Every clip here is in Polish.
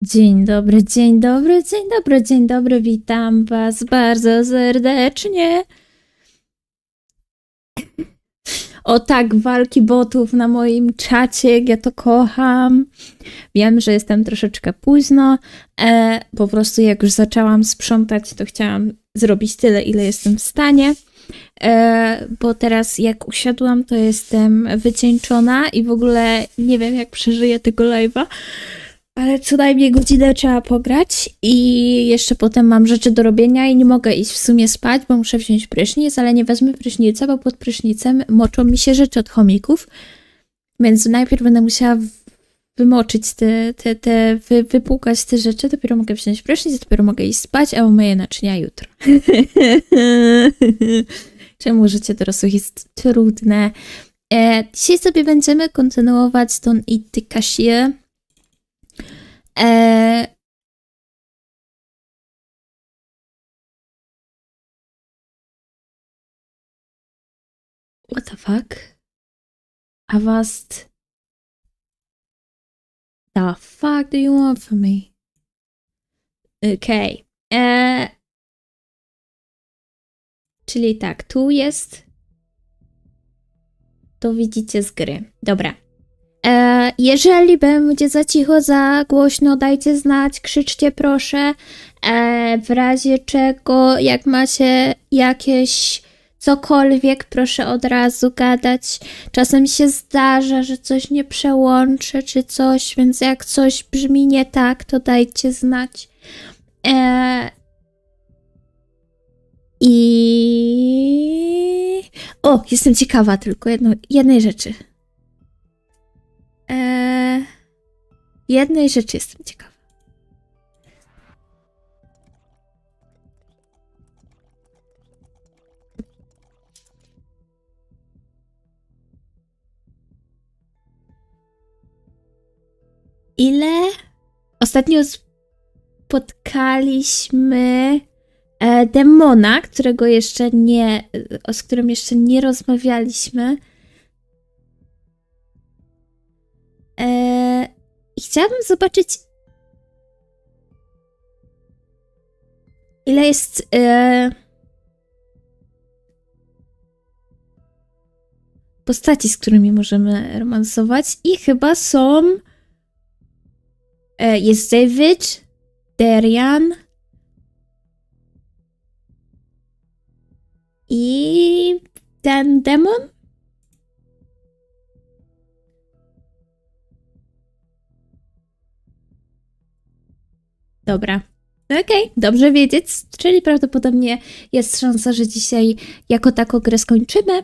Dzień dobry, dzień dobry, dzień dobry, dzień dobry. Witam was bardzo serdecznie. O tak, walki botów na moim czacie, ja to kocham. Wiem, że jestem troszeczkę późno. Po prostu jak już zaczęłam sprzątać, to chciałam zrobić tyle, ile jestem w stanie. Bo teraz jak usiadłam, to jestem wycieńczona i w ogóle nie wiem, jak przeżyję tego live'a. Ale co najmniej godzinę trzeba pograć i jeszcze potem mam rzeczy do robienia i nie mogę iść w sumie spać, bo muszę wziąć prysznic, ale nie wezmę prysznica, bo pod prysznicem moczą mi się rzeczy od chomików, więc najpierw będę musiała wymoczyć wypłukać te rzeczy, dopiero mogę wziąć prysznic, dopiero mogę iść spać, a umyję naczynia jutro. Czemu życie dorosłych jest trudne? Dzisiaj sobie będziemy kontynuować Don't Eat the Cashier. What the fuck? Avast. The fuck do you want from me? Okej. Czyli tak, tu jest. To widzicie z gry. Dobra. Jeżeli będzie za cicho, za głośno, dajcie znać, krzyczcie proszę. W razie czego, jak macie jakieś cokolwiek, proszę od razu gadać. Czasem się zdarza, że coś nie przełączę czy coś, więc jak coś brzmi nie tak, to dajcie znać. O, jestem ciekawa tylko jednej rzeczy. Jednej rzeczy jestem ciekawa. Ile ostatnio spotkaliśmy demona, z którym jeszcze nie rozmawialiśmy. I chciałabym zobaczyć, ile jest postaci, z którymi możemy romansować. I chyba są jest David, Darian i ten demon. Dobra. Okej, dobrze wiedzieć, czyli prawdopodobnie jest szansa, że dzisiaj jako taką grę skończymy.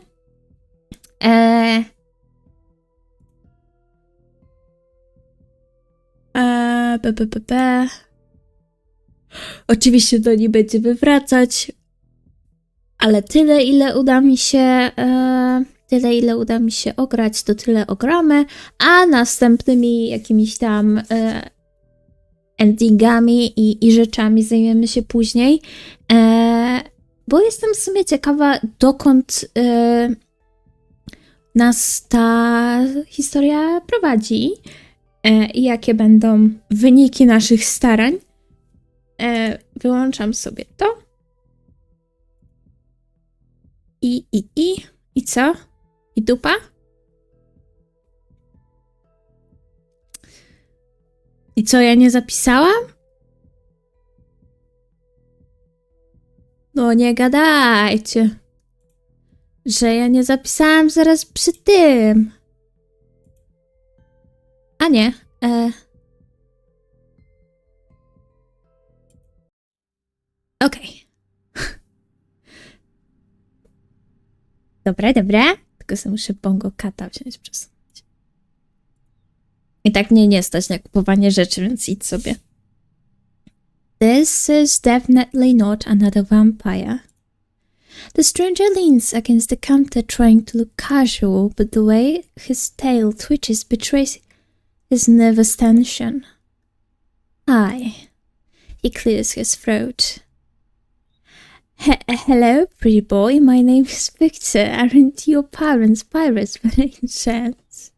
Oczywiście to nie będziemy wracać, ale tyle ile uda mi się ograć, to tyle ogramy, a następnymi jakimiś tam endingami i rzeczami zajmiemy się później, bo jestem w sumie ciekawa, dokąd nas ta historia prowadzi i jakie będą wyniki naszych starań. Wyłączam sobie to. I co? I dupa? I co, ja nie zapisałam? No nie gadajcie, że ja nie zapisałam zaraz przy tym. A nie. Okej. Dobra. Tylko sobie muszę bongo kata wziąć, przesunąć. I tak mnie nie stać na kupowanie rzeczy, więc idź sobie. This is definitely not another vampire. The stranger leans against the counter trying to look casual, but the way his tail twitches betrays his nervous tension. Hi. He clears his throat. Hello, pretty boy. My name is Victor. Aren't your parents pirates by any chance?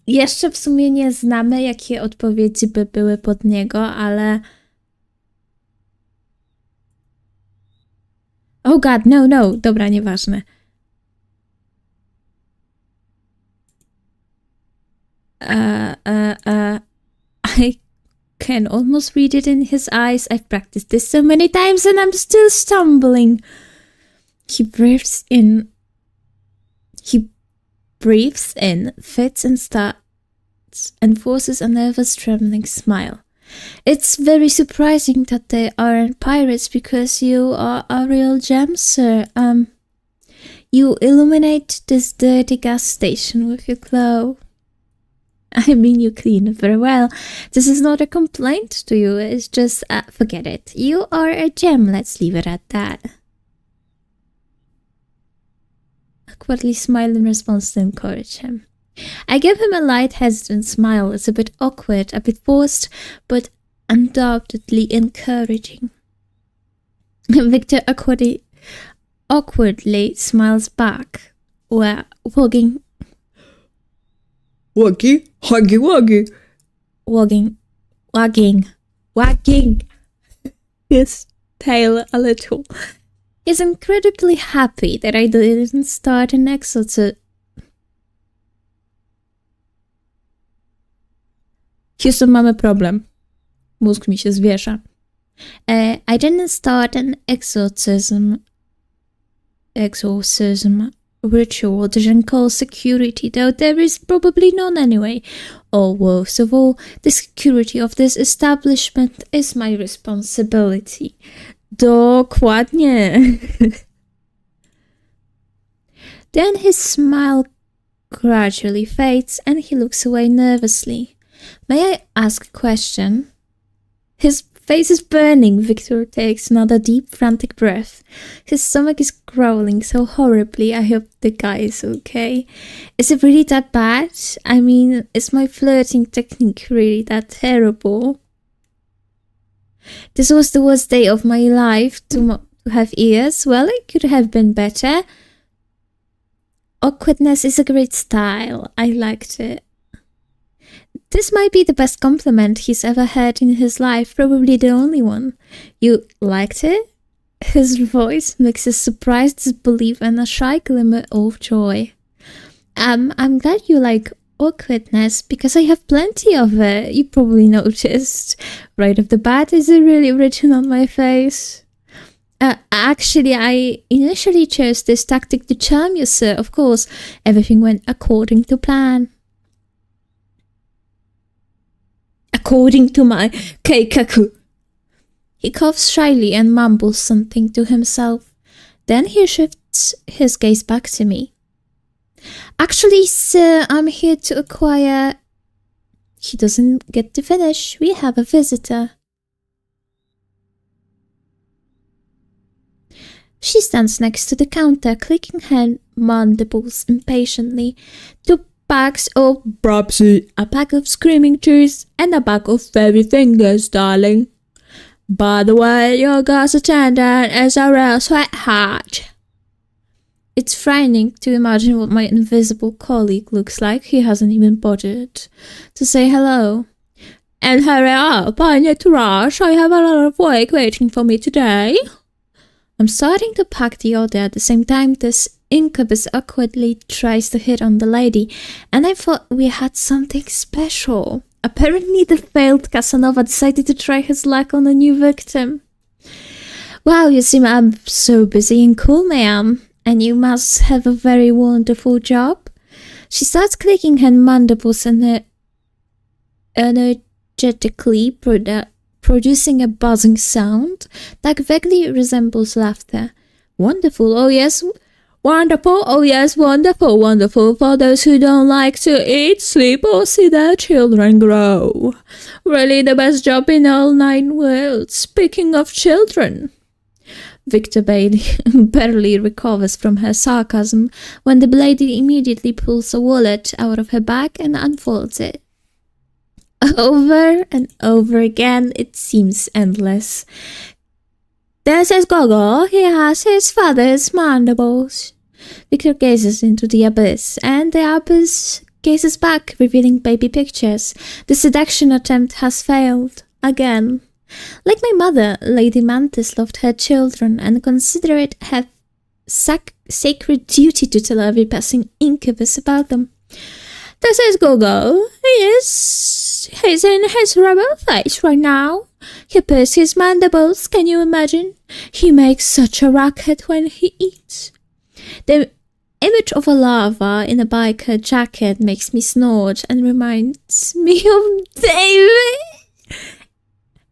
Jeszcze w sumie nie znamy, jakie odpowiedzi by były pod niego, ale... Oh god, no. Dobra, nieważne. I can almost read it in his eyes. I've practiced this so many times and I'm still stumbling. He breathes in, fits and starts, and forces a nervous, trembling smile. It's very surprising that they aren't pirates because you are a real gem, sir. You illuminate this dirty gas station with your glow. I mean, you clean very well. This is not a complaint to you, it's just, forget it. You are a gem, let's leave it at that. Awkwardly smile in response to encourage him. I give him a light, hesitant smile. It's a bit awkward, a bit forced, but undoubtedly encouraging. Victor awkwardly smiles back, wagging his tail a little. He's incredibly happy that I didn't start an exorcism. Houston, mamy problem. Mózg mi się zwiesza. I didn't start an exorcism ritual didn't call security, though there is probably none anyway. Or worst of all, the security of this establishment is my responsibility. Dokładnie. Then his smile gradually fades and he looks away nervously. May I ask a question? His face is burning. Victor takes another deep, frantic breath. His stomach is growling so horribly. I hope the guy is okay. Is it really that bad? I mean, is my flirting technique really that terrible? This was the worst day of my life. To have ears? Well, it could have been better. Awkwardness is a great style. I liked it. This might be the best compliment he's ever heard in his life, probably the only one. You liked it? His voice mixes surprised disbelief and a shy glimmer of joy. I'm glad you like awkwardness because I have plenty of it. You probably noticed. Right off the bat, is it really written on my face? Actually, I initially chose this tactic to charm you, sir. Of course, everything went according to plan. According to my keikaku. He coughs shyly and mumbles something to himself. Then he shifts his gaze back to me. Actually, sir, I'm here to acquire... He doesn't get to finish. We have a visitor. She stands next to the counter, clicking her mandibles impatiently. Two bags of Brapsy, a pack of screaming trees, and a bag of fairy fingers, darling. By the way, your gas attendant is a real sweetheart. It's frightening to imagine what my invisible colleague looks like. He hasn't even bothered to say hello. And hurry up, I need to rush. I have a lot of work waiting for me today. I'm starting to pack the order at the same time this incubus awkwardly tries to hit on the lady, and I thought we had something special. Apparently the failed Casanova decided to try his luck on a new victim. Wow, you seem so busy and cool, ma'am, and you must have a very wonderful job. She starts clicking her mandibles and energetically producing a buzzing sound that vaguely resembles laughter. Wonderful, oh yes, wonderful, oh yes, wonderful, wonderful for those who don't like to eat, sleep, or see their children grow. Really the best job in all 9 worlds. Speaking of children. Victor barely recovers from her sarcasm when the lady immediately pulls a wallet out of her bag and unfolds it. Over and over again, it seems endless. This is Gogo. He has his father's mandibles. Victor gazes into the abyss, and the abyss gazes back, revealing baby pictures. The seduction attempt has failed. Again. Like my mother, Lady Mantis loved her children and considered it her sacred duty to tell every passing incubus about them. This is Gogo. He's in his rebel face right now. He pulls his mandibles, can you imagine? He makes such a racket when he eats. The image of a lava in a biker jacket makes me snort and reminds me of David.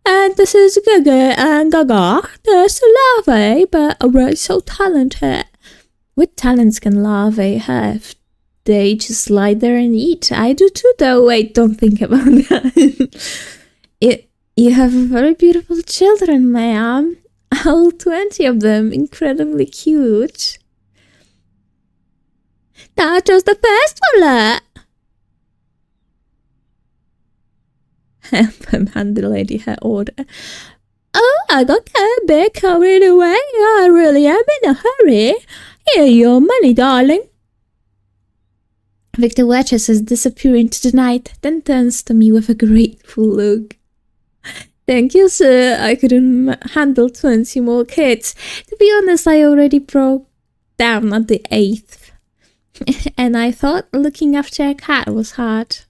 And this is Gaga and Gaga. There's larvae, but we're so talented. What talents can larvae have? They just lie there and eat. I do too, though. Wait, don't think about that. You have very beautiful children, ma'am. All 20 of them. Incredibly cute. That's just the first one. Help him hand the lady her order. Oh, I got a bit carried away. I really am in a hurry. Here, your money, darling. Victor watches us disappear into the night, then turns to me with a grateful look. Thank you, sir. I couldn't handle 20 more kids. To be honest, I already broke down at the 8th. And I thought looking after a cat was hard.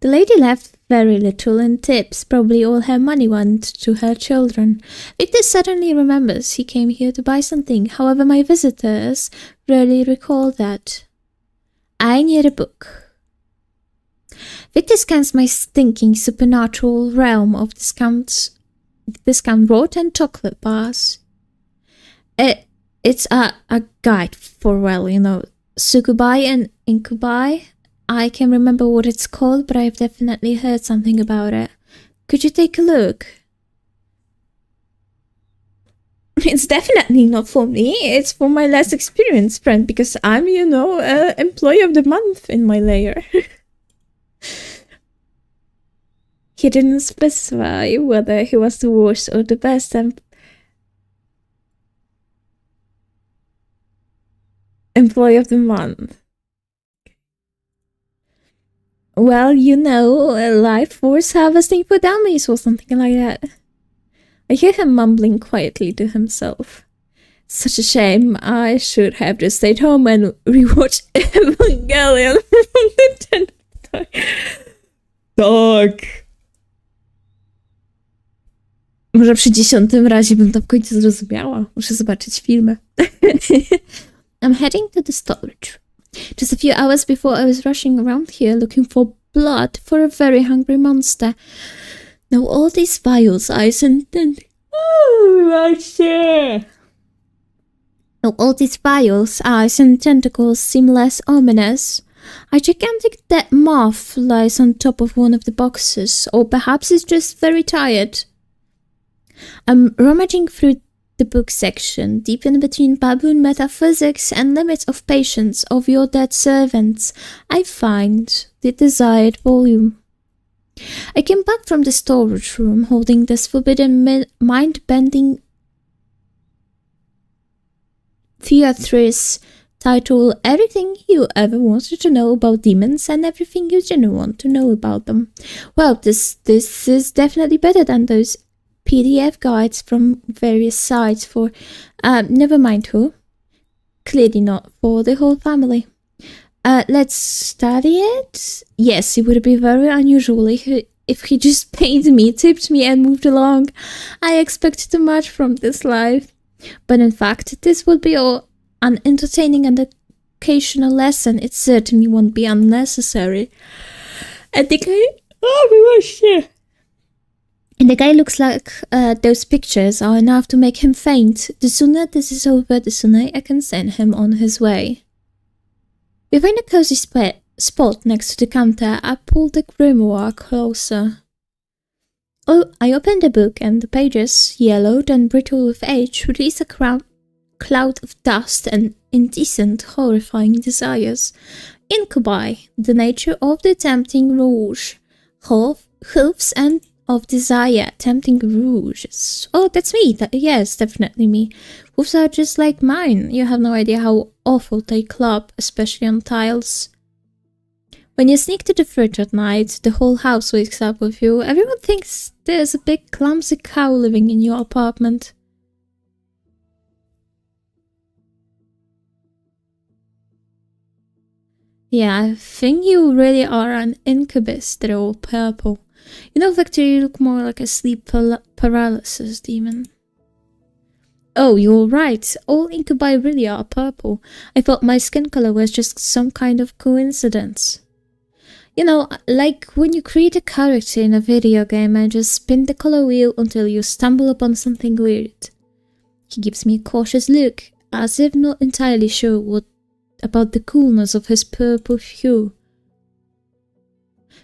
The lady left very little in tips. Probably all her money went to her children. Victor suddenly remembers he came here to buy something. However, my visitors rarely recall that. I need a book. Victor scans my stinking supernatural realm of discount road and chocolate bars. It's a guide for, well, succubi and incubi. I can't remember what it's called, but I've definitely heard something about it. Could you take a look? It's definitely not for me. It's for my less experienced friend, because I'm, employee of the month in my layer. He didn't specify whether he was the worst or the best employee of the month. Well, life force harvesting for dummies or something like that. I hear him mumbling quietly to himself. Such a shame. I should have just stayed home and rewatched Evangelion. Tak. Może przy 10. razie bym to w końcu zrozumiała. Muszę zobaczyć filmy. I'm heading to the storage. Just a few hours before I was rushing around here looking for blood for a very hungry monster. Now all these vials, eyes and tentacles seem less ominous. A gigantic dead moth lies on top of one of the boxes, or perhaps it's just very tired. I'm rummaging through the book section, deep in between baboon metaphysics and limits of patience of your dead servants. I find the desired volume. I came back from the storage room holding this forbidden mind-bending theatrice titled Everything You Ever Wanted to Know About Demons and Everything You Didn't Want to Know About Them. Well, this is definitely better than those PDF guides from various sites for, never mind who. Clearly not for the whole family. Let's study it? Yes, it would be very unusual if he just paid me, tipped me, and moved along. I expect too much from this life. But in fact, this would be an entertaining and occasional lesson. It certainly won't be unnecessary. And the guy looks like those pictures are enough to make him faint. The sooner this is over, the sooner I can send him on his way. We find a cozy spot next to the counter. I pull the grimoire closer. Oh, I open the book and the pages, yellowed and brittle with age, release a cloud of dust and indecent, horrifying desires. Incubi, the nature of the tempting rouge. Hooves and of desire, tempting rouges. Oh, that's me. Yes, definitely me. Hooves are just like mine. You have no idea how awful they club, especially on tiles. When you sneak to the fridge at night, the whole house wakes up with you. Everyone thinks there's a big clumsy cow living in your apartment. Yeah, I think you really are an incubus. They're all purple. You know, Victor, you look more like a sleep paralysis demon. Oh, you're right. All incubi really are purple. I thought my skin color was just some kind of coincidence. You know, like when you create a character in a video game and just spin the color wheel until you stumble upon something weird. He gives me a cautious look, as if not entirely sure what about the coolness of his purple hue.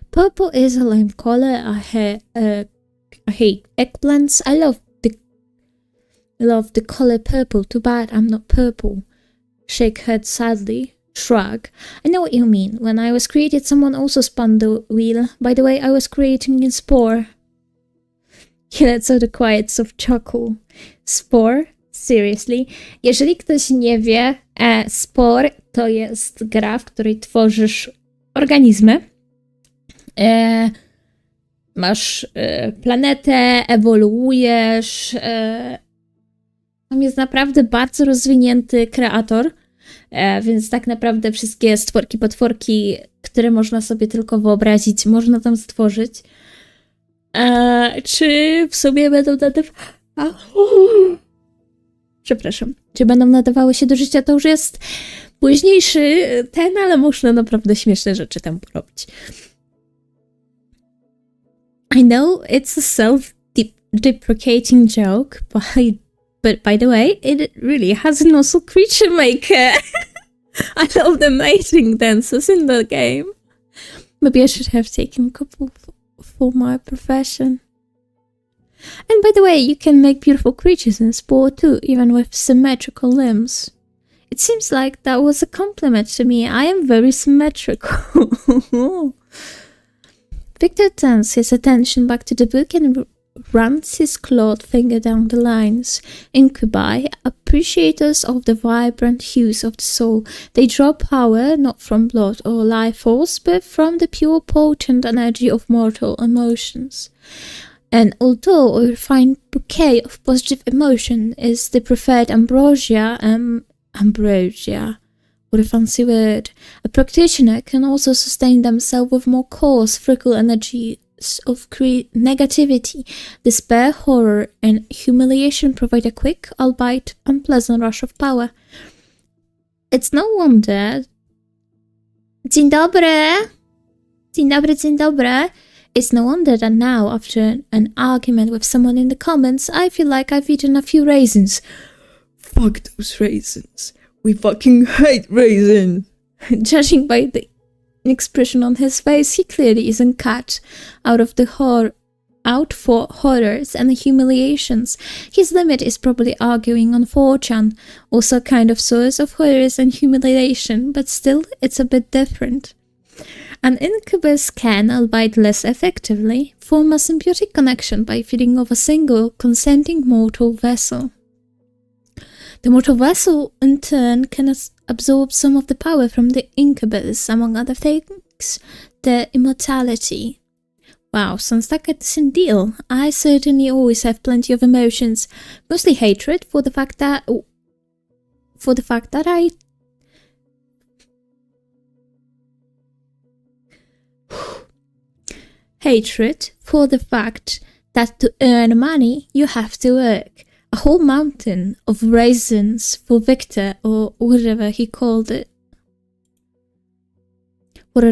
Purple is a lame color. I hate eggplants. I love the color purple. Too bad I'm not purple. Shake head sadly. Shrug. I know what you mean. When I was created, someone also spun the wheel. By the way, I was creating a spore. He lets out a quiet soft chuckle. Spore? Seriously? Jeżeli ktoś nie wie, spore to jest gra, w której tworzysz organizmy. Masz planetę, ewoluujesz. Tam jest naprawdę bardzo rozwinięty kreator. Więc tak naprawdę wszystkie stworki, potworki, które można sobie tylko wyobrazić, można tam stworzyć. Czy w sumie będą czy będą nadawały się do życia, to już jest późniejszy ale można naprawdę śmieszne rzeczy tam porobić. I know it's a self-deprecating joke, but by the way, it really has an awesome creature maker. I love the mating dances in the game. Maybe I should have taken a couple for my profession. And by the way, you can make beautiful creatures in sport too, even with symmetrical limbs. It seems like that was a compliment to me. I am very symmetrical. Victor turns his attention back to the book and runs his clawed finger down the lines. Incubi, appreciators of the vibrant hues of the soul. They draw power not from blood or life force, but from the pure potent energy of mortal emotions. And although a refined bouquet of positive emotion is the preferred ambrosia, what a fancy word, a practitioner can also sustain themselves with more coarse, fickle energies of negativity. Despair, horror, and humiliation provide a quick, albeit unpleasant rush of power. It's no wonder... Dzień dobry! Dzień dobry, dzień dobry! It's no wonder that now, after an argument with someone in the comments, I feel like I've eaten a few raisins. Fuck those raisins. We fucking hate raisins. Judging by the expression on his face, he clearly isn't cut out for horrors and humiliations. His limit is probably arguing on 4chan, also a kind of source of horrors and humiliation, but still, it's a bit different. An incubus can, albeit less effectively, form a symbiotic connection by feeding off a single, consenting mortal vessel. The mortal vessel, in turn, can absorb some of the power from the incubus, among other things, their immortality. Wow, sounds like a decent deal. I certainly always have plenty of emotions, mostly hatred for the fact that I hatred for the fact that to earn money you have to work. A whole mountain of raisins for Victor, or whatever he called it. What a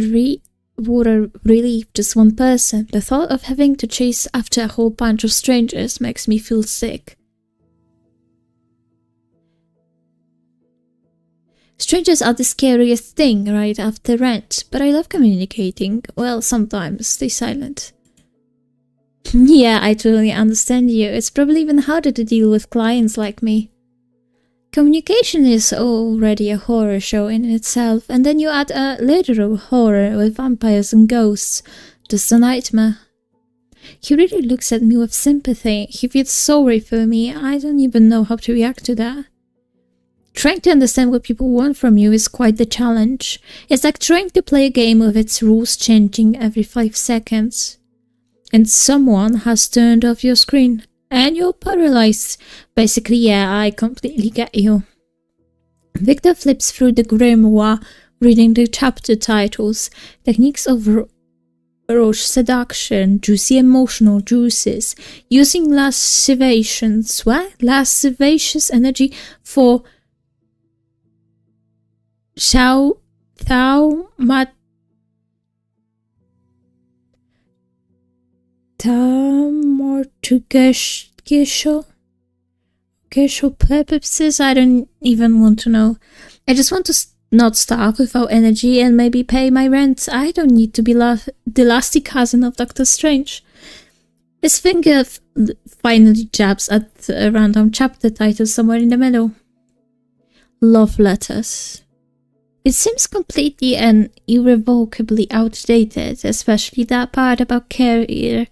relief, just one person. The thought of having to chase after a whole bunch of strangers makes me feel sick. Strangers are the scariest thing right after rent, but I love communicating. Well, sometimes stay silent. Yeah, I totally understand you. It's probably even harder to deal with clients like me. Communication is already a horror show in itself, and then you add a literal horror with vampires and ghosts. Just a nightmare. He really looks at me with sympathy. He feels sorry for me. I don't even know how to react to that. Trying to understand what people want from you is quite the challenge. It's like trying to play a game with its rules changing every 5 seconds. And someone has turned off your screen, and you're paralyzed. Basically, yeah, I completely get you. Victor flips through the grimoire, reading the chapter titles. Techniques of Roche seduction, juicy emotional juices, using lascivations, lascivious energy for Casual purposes. I don't even want to know. I just want to not starve without energy and maybe pay my rent. I don't need to be the lusty cousin of Doctor Strange. His finger finally jabs at a random chapter title somewhere in the middle. Love letters. It seems completely and irrevocably outdated, especially that part about Cashier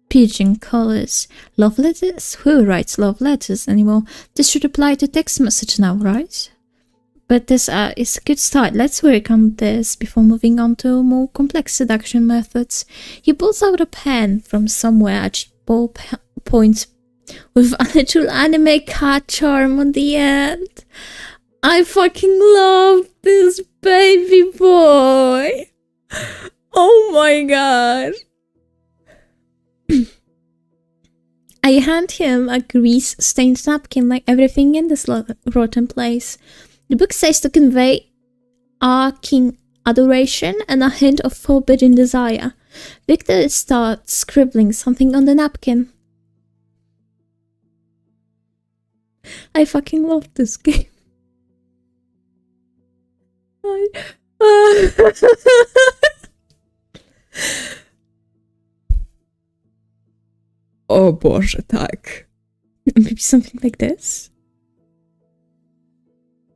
pigeon colors. Love letters? Who writes love letters anymore? This should apply to text message now, right? But this is a good start. Let's work on this before moving on to more complex seduction methods. He pulls out a pen from somewhere at ball points with a little anime card charm on the end. I fucking love this baby boy. Oh my god. I hand him a grease-stained napkin like everything in this rotten place. The book says to convey arcing adoration and a hint of forbidden desire. Victor starts scribbling something on the napkin. I fucking love this game. O Boże, tak. Maybe something like this.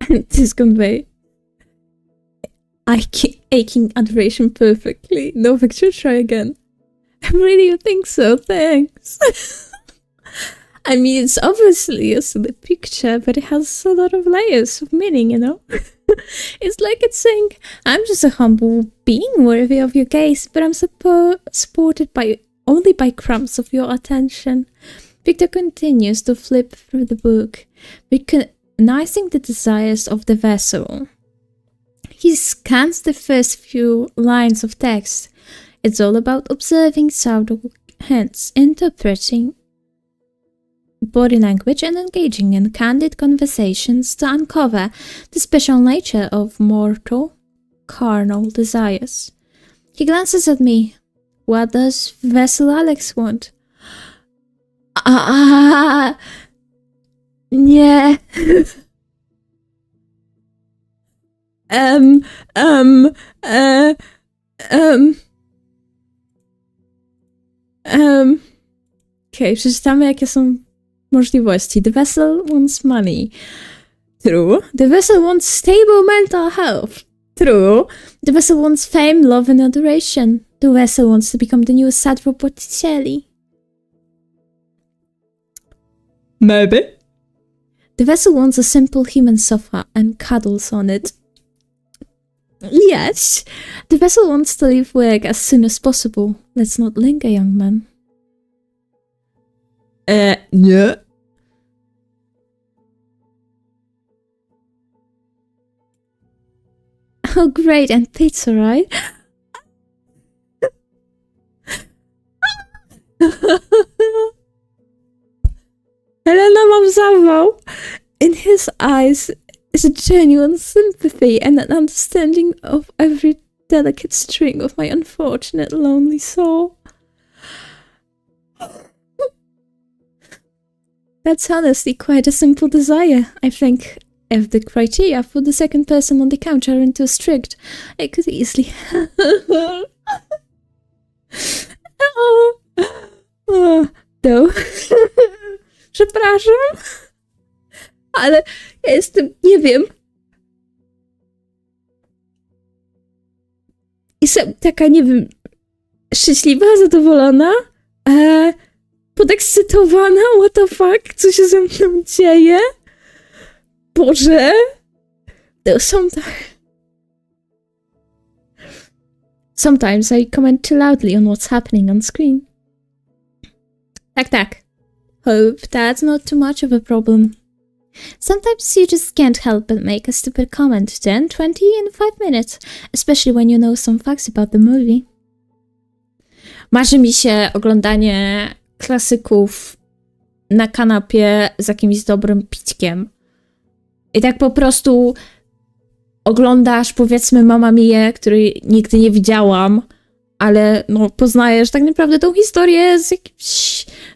This convey aching adoration perfectly. No, Victor, try again. I really think so, thanks. I mean, it's obviously a silly picture, but it has a lot of layers of meaning, you know? It's like it's saying, I'm just a humble being worthy of your gaze, but I'm supported only by crumbs of your attention. Victor continues to flip through the book, recognizing the desires of the vessel. He scans the first few lines of text. It's all about observing subtle hints, interpreting body language, and engaging in candid conversations to uncover the special nature of mortal, carnal desires. He glances at me. What does Vessel Alex want? Nie. Okej, przeczytamy, jakie są możliwości. The vessel wants money. True. The vessel wants stable mental health. True. The vessel wants fame, love, and adoration. The vessel wants to become the new Sadro Botticelli. Maybe. The vessel wants a simple human sofa and cuddles on it. Yes. The vessel wants to leave work as soon as possible. Let's not linger, young man. Nie. Oh, great, and pizza, right? Helena, mam zawał. In his eyes is a genuine sympathy and an understanding of every delicate string of my unfortunate lonely soul. That's honestly quite a simple desire, I think. If the criteria for the second person on the couch aren't too strict, I could easily... No. Przepraszam, ale ja jestem, nie wiem. Jestem taka, nie wiem, szczęśliwa, zadowolona, podekscytowana, what the fuck, co się ze mną dzieje? Boże! Sometimes I comment too loudly on what's happening on screen. Tak. Hope that's not too much of a problem. Sometimes you just can't help but make a stupid comment 10, 20 in 5 minutes, especially when you know some facts about the movie. Marzy mi się oglądanie klasyków na kanapie z jakimś dobrym pićkiem. I tak po prostu oglądasz, powiedzmy, Mamma Mię, której nigdy nie widziałam, ale no poznajesz tak naprawdę tą historię z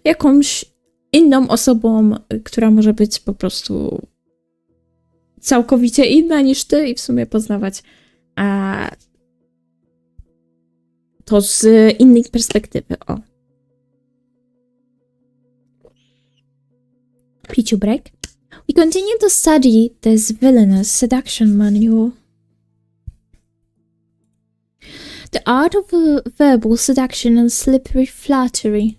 jakąś inną osobą, która może być po prostu całkowicie inna niż ty i w sumie poznawać to z innej perspektywy. O. Piciu break. We continue to study this villainous seduction manual. The art of verbal seduction and slippery flattery.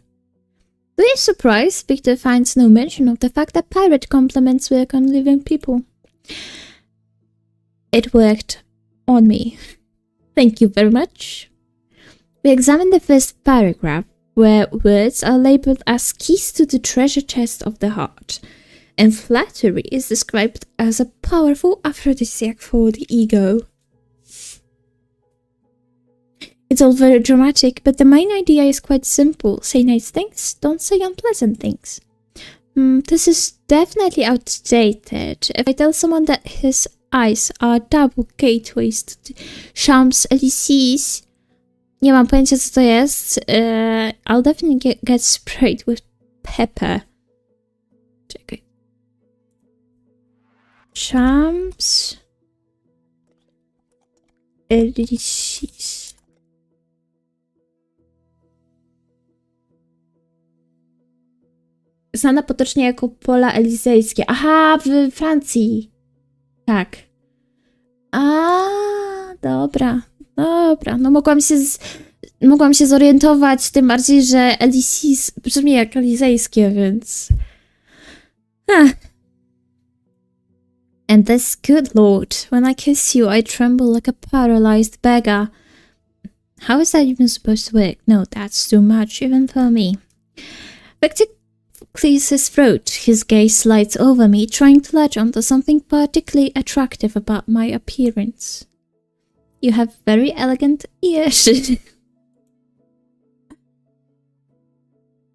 To his surprise, Victor finds no mention of the fact that pirate compliments work on living people. It worked on me. Thank you very much. We examine the first paragraph, where words are labeled as keys to the treasure chest of the heart, and flattery is described as a powerful aphrodisiac for the ego. It's all very dramatic, but the main idea is quite simple. Say nice things, don't say unpleasant things. This is definitely outdated. If I tell someone that his eyes are double gateways to the Champs-Élysées, nie mam pojęcia co to jest. I'll definitely get sprayed with pepper. Czekaj. Champs-Élysées. Znana potocznie jako pola elizejskie. Aha, w Francji. Tak. Dobra. No mogłam się zorientować, tym bardziej, że Élysées brzmi jak elizejskie, więc... And this good lord, when I kiss you, I tremble like a paralyzed beggar. How is that even supposed to work? No, that's too much, even for me. Victor clears his throat, his gaze slides over me, trying to latch onto something particularly attractive about my appearance. You have very elegant ears.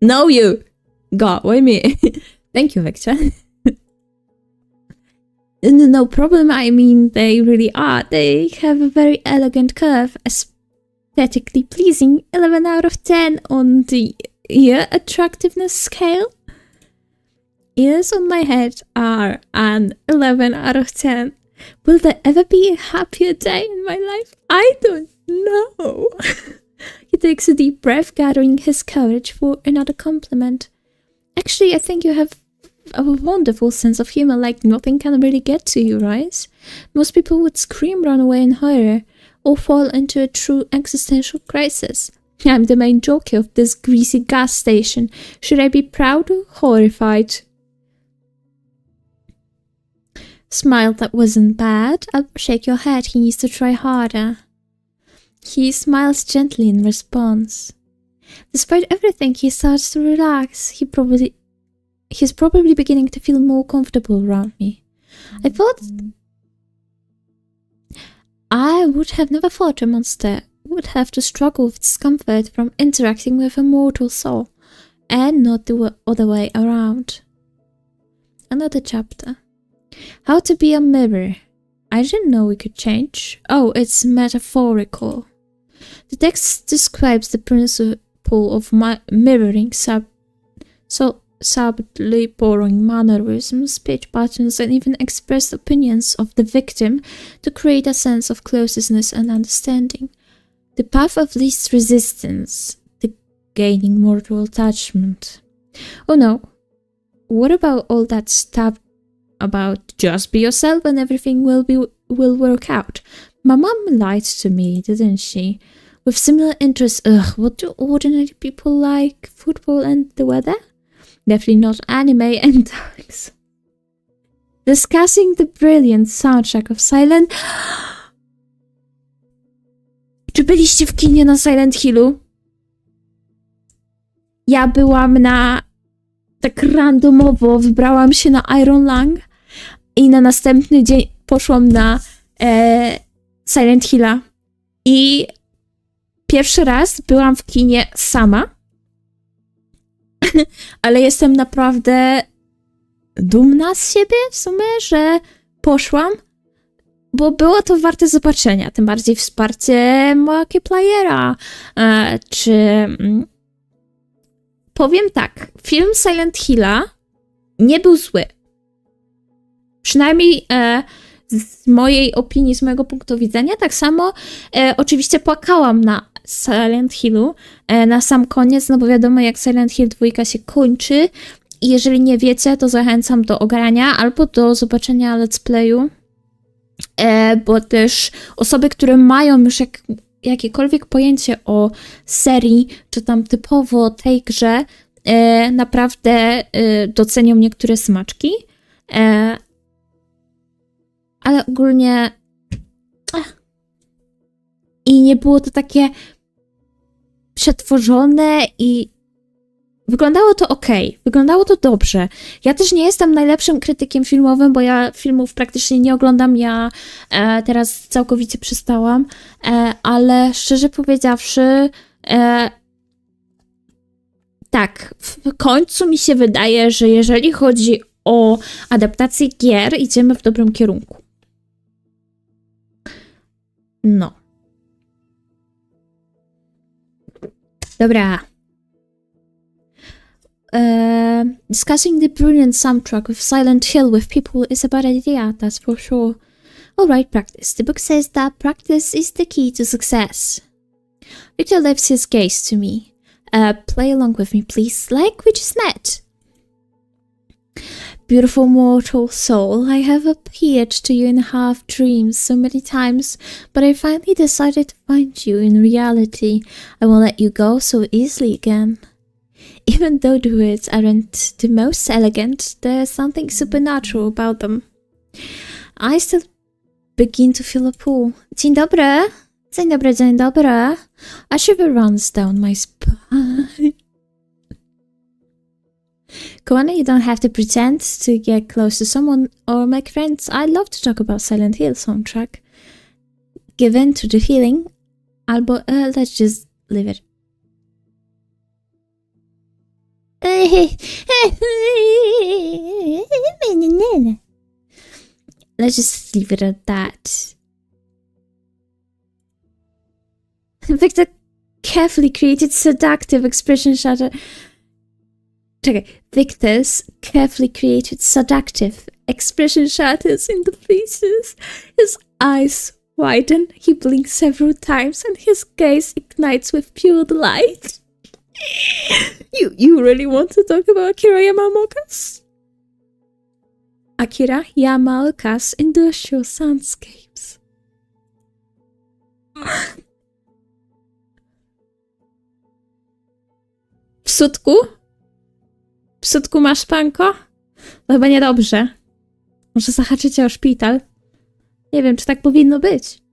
No, you! God, wait a minute. Thank you, Victor. No problem, I mean, they really are. They have a very elegant curve, aesthetically pleasing, 11 out of 10 on the ear attractiveness scale. Ears on my head are an 11 out of 10. Will there ever be a happier day in my life? I don't know. He takes a deep breath, gathering his courage for another compliment. Actually, I think you have a wonderful sense of humor, like nothing can really get to you, right? Most people would scream, run away in horror, or fall into a true existential crisis. I'm the main joker of this greasy gas station. Should I be proud or horrified? Smile that wasn't bad. I'll shake your head, he needs to try harder. He smiles gently in response. Despite everything, he starts to relax. He's probably beginning to feel more comfortable around me. I would have never thought a monster would have to struggle with discomfort from interacting with a mortal soul, and not the other way around. Another chapter. How to be a mirror. I didn't know we could change. Oh, it's metaphorical. The text describes the principle of mirroring subtly borrowing mannerisms, speech patterns, and even expressed opinions of the victim to create a sense of closeness and understanding. The path of least resistance, the gaining mortal attachment. Oh no, what about all that stuff about just be yourself and everything will work out? My mom lied to me, didn't she? With similar interests, what do ordinary people like? Football and the weather? Definitely not anime and dogs. Discussing the brilliant soundtrack of Silent... Czy byliście w kinie na Silent Hillu? Ja byłam tak randomowo wybrałam się na Iron Lung i na następny dzień poszłam na Silent Hilla. I pierwszy raz byłam w kinie sama, ale jestem naprawdę dumna z siebie w sumie, że poszłam, bo było to warte zobaczenia, tym bardziej wsparcie Markipliera, powiem tak, film Silent Hilla nie był zły. Przynajmniej z mojej opinii, z mojego punktu widzenia. Tak samo oczywiście płakałam na Silent Hillu na sam koniec, no bo wiadomo jak Silent Hill 2 się kończy i jeżeli nie wiecie, to zachęcam do ogrania albo do zobaczenia let's playu, bo też osoby, które mają już jakiekolwiek pojęcie o serii, czy tam typowo tej grze, naprawdę docenią niektóre smaczki. Ale ogólnie... I nie było to takie przetworzone i wyglądało to okej, wyglądało to dobrze. Ja też nie jestem najlepszym krytykiem filmowym, bo ja filmów praktycznie nie oglądam, ja teraz całkowicie przestałam, ale szczerze powiedziawszy, tak, w końcu mi się wydaje, że jeżeli chodzi o adaptację gier, idziemy w dobrym kierunku. No. Dobra. Discussing the brilliant soundtrack of Silent Hill with people is a bad idea, that's for sure. Alright, practice. The book says that practice is the key to success. Victor lifts his gaze to me. Play along with me, please, like we just met. Beautiful mortal soul, I have appeared to you in half dreams so many times, but I finally decided to find you in reality. I won't let you go so easily again. Even though the words aren't the most elegant, there's something supernatural about them. I still begin to feel a pull. Dzień dobry. Dzień dobry, dzień dobry. A shiver runs down my spine. Koana, you don't have to pretend to get close to someone or make friends. I love to talk about Silent Hill soundtrack. Give in to the feeling. Albo let's just leave it. Let's just leave it at that. Victor carefully created seductive expression shadow. Victor's carefully created seductive expression shatters in the faces. His eyes widen, he blinks several times, and his gaze ignites with pure delight. You really want to talk about Akira Yamaoka's industrial soundscapes. W sutku? W sutku masz panko? To chyba niedobrze. Może zahaczycie o szpital? Nie wiem, czy tak powinno być.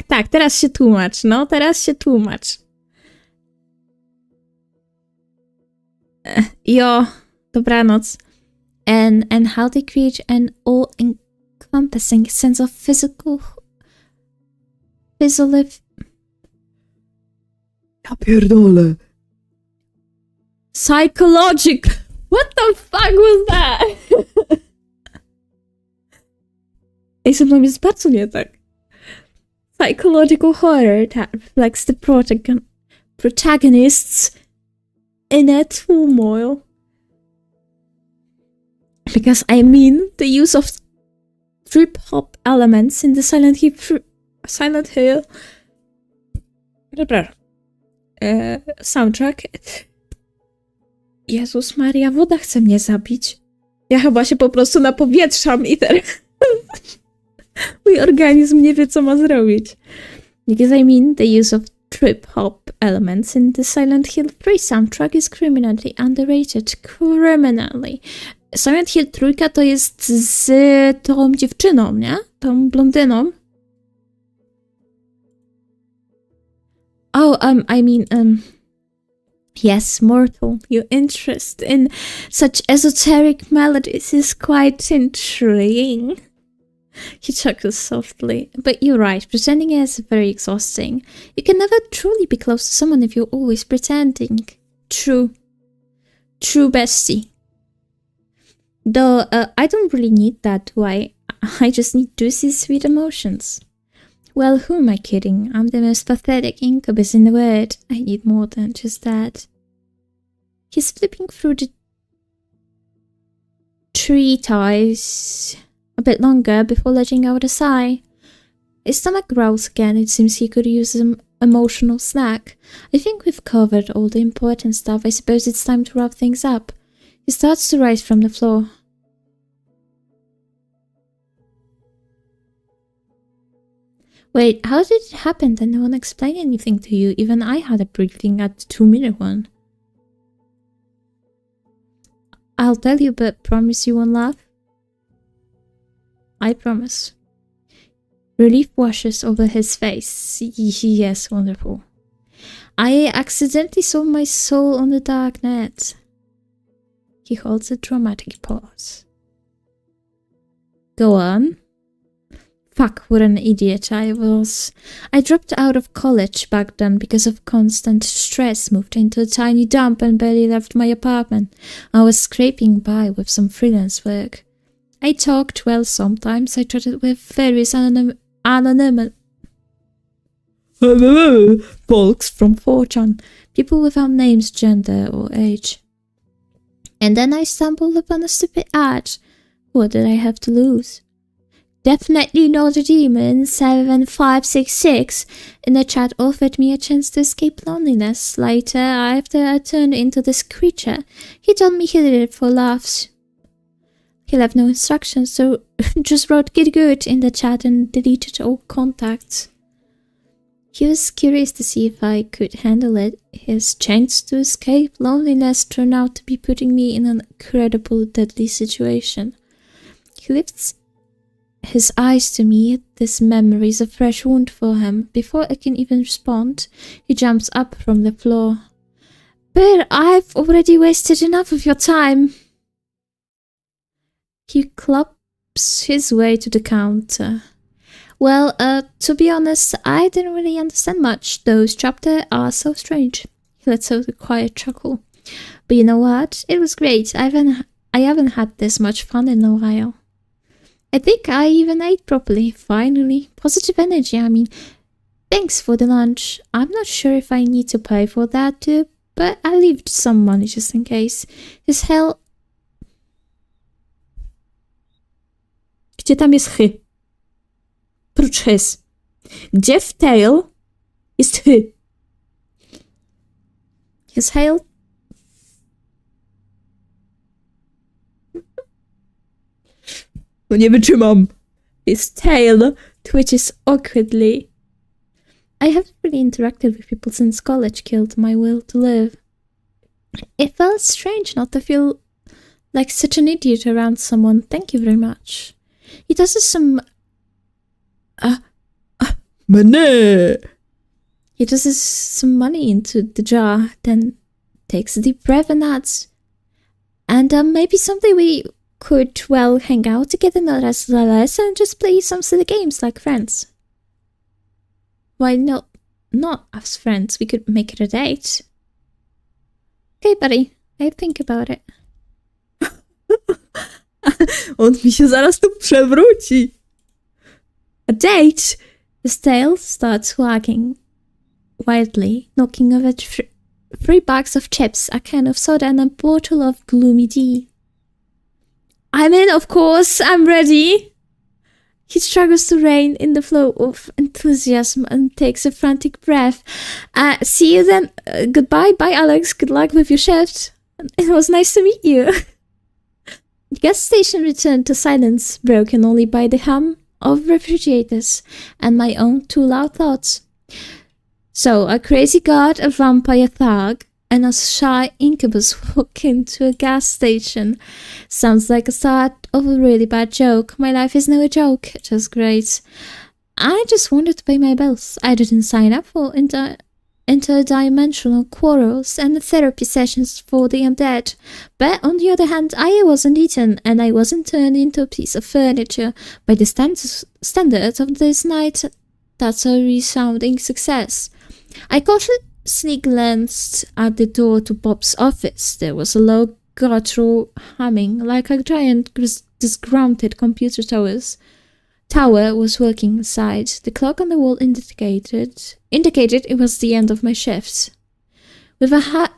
Tak. Teraz się tłumacz. No, teraz się tłumacz. Jo, dobranoc. And how they create an all-encompassing sense of physical... Ja pierdolę. Psychological. What the fuck was that? Ej, ze mną jest bardzo nie tak. Psychological horror that reflects the protagonist's inner turmoil. Because I mean the use of trip-hop elements in the Silent Hill soundtrack. Jezus Maria, woda chce mnie zabić. Ja chyba się po prostu napowietrzam i teraz mój organizm nie wie, co ma zrobić. Because I mean, the use of trip-hop elements in the Silent Hill 3 soundtrack is criminally underrated. Criminally. Silent Hill 3 to jest z tą dziewczyną, nie? Tą blondyną. Oh, yes, Mortal, your interest in such esoteric melodies is quite intriguing. He chuckles softly. But you're right, pretending is very exhausting. You can never truly be close to someone if you're always pretending. True. True, bestie. Though, I don't really need that, do I? I just need juicy, sweet emotions. Well, who am I kidding? I'm the most pathetic incubus in the world. I need more than just that. He's flipping through the treatise a bit longer before letting out a sigh. His stomach growls again. It seems he could use an emotional snack. I think we've covered all the important stuff. I suppose it's time to wrap things up. He starts to rise from the floor. Wait, how did it happen that no one explained anything to you? Even I had a briefing at the 2-minute one. I'll tell you, but promise you won't laugh? I promise. Relief washes over his face. Yes, wonderful. I accidentally sold my soul on the dark net. He holds a dramatic pause. Go on. Fuck, what an idiot I was. I dropped out of college back then because of constant stress, moved into a tiny dump and barely left my apartment. I was scraping by with some freelance work. I talked well sometimes. I chatted with various anonymous folks from 4chan, people without names, gender, or age. And then I stumbled upon a stupid ad. What did I have to lose? Definitely not a demon. 7566 in the chat offered me a chance to escape loneliness. Later, after I turned into this creature, he told me he did it for laughs. He left no instructions, so just wrote "get good" in the chat and deleted all contacts. He was curious to see if I could handle it. His chance to escape loneliness turned out to be putting me in an incredible, deadly situation. He lifts his eyes to me. This memory is a fresh wound for him. Before I can even respond, he jumps up from the floor. But I've already wasted enough of your time. He clubs his way to the counter. Well, to be honest, I didn't really understand much. Those chapters are so strange. He lets out a quiet chuckle. But you know what? It was great. I haven't had this much fun in a while. I think I even ate properly, finally. Positive energy, I mean. Thanks for the lunch. I'm not sure if I need to pay for that too, but I left some money just in case. His hell... Gdzie tam jest chy? Prócz his. Gdzie w tail jest hy? His hail... No nie wytrzymam. His tail twitches awkwardly. I haven't really interacted with people since college killed my will to live. It felt strange not to feel like such an idiot around someone. Thank you very much. He tosses some... Mnie! He tosses some money into the jar, then takes a deep breath and adds, and maybe someday we could, well, hang out together, not as less, and just play some silly games like friends. Why not as friends? We could make it a date. Okay, buddy, I'll think about it. On mi się zaraz tu przewróci. A date? The tail starts wagging wildly, knocking over 3 bags of chips, a can of soda, and a bottle of gloomy tea. I'm in, of course. I'm ready. He struggles to rein in the flow of enthusiasm and takes a frantic breath. See you then. Goodbye. Bye, Alex. Good luck with your shift. It was nice to meet you. The gas station returned to silence, broken only by the hum of refrigerators and my own 2 loud thoughts. So, a crazy god, a vampire thug, and a shy incubus walk into a gas station. Sounds like a start of a really bad joke. My life is no joke, just great. I just wanted to pay my bills. I didn't sign up for interdimensional quarrels and therapy sessions for the undead. But on the other hand, I wasn't eaten, and I wasn't turned into a piece of furniture. By the standards of this night, that's a resounding success. I cautiously glanced at the door to Bob's office. There was a low guttural humming, like a giant disgruntled computer tower was working inside. The clock on the wall indicated it was the end of my shift. With a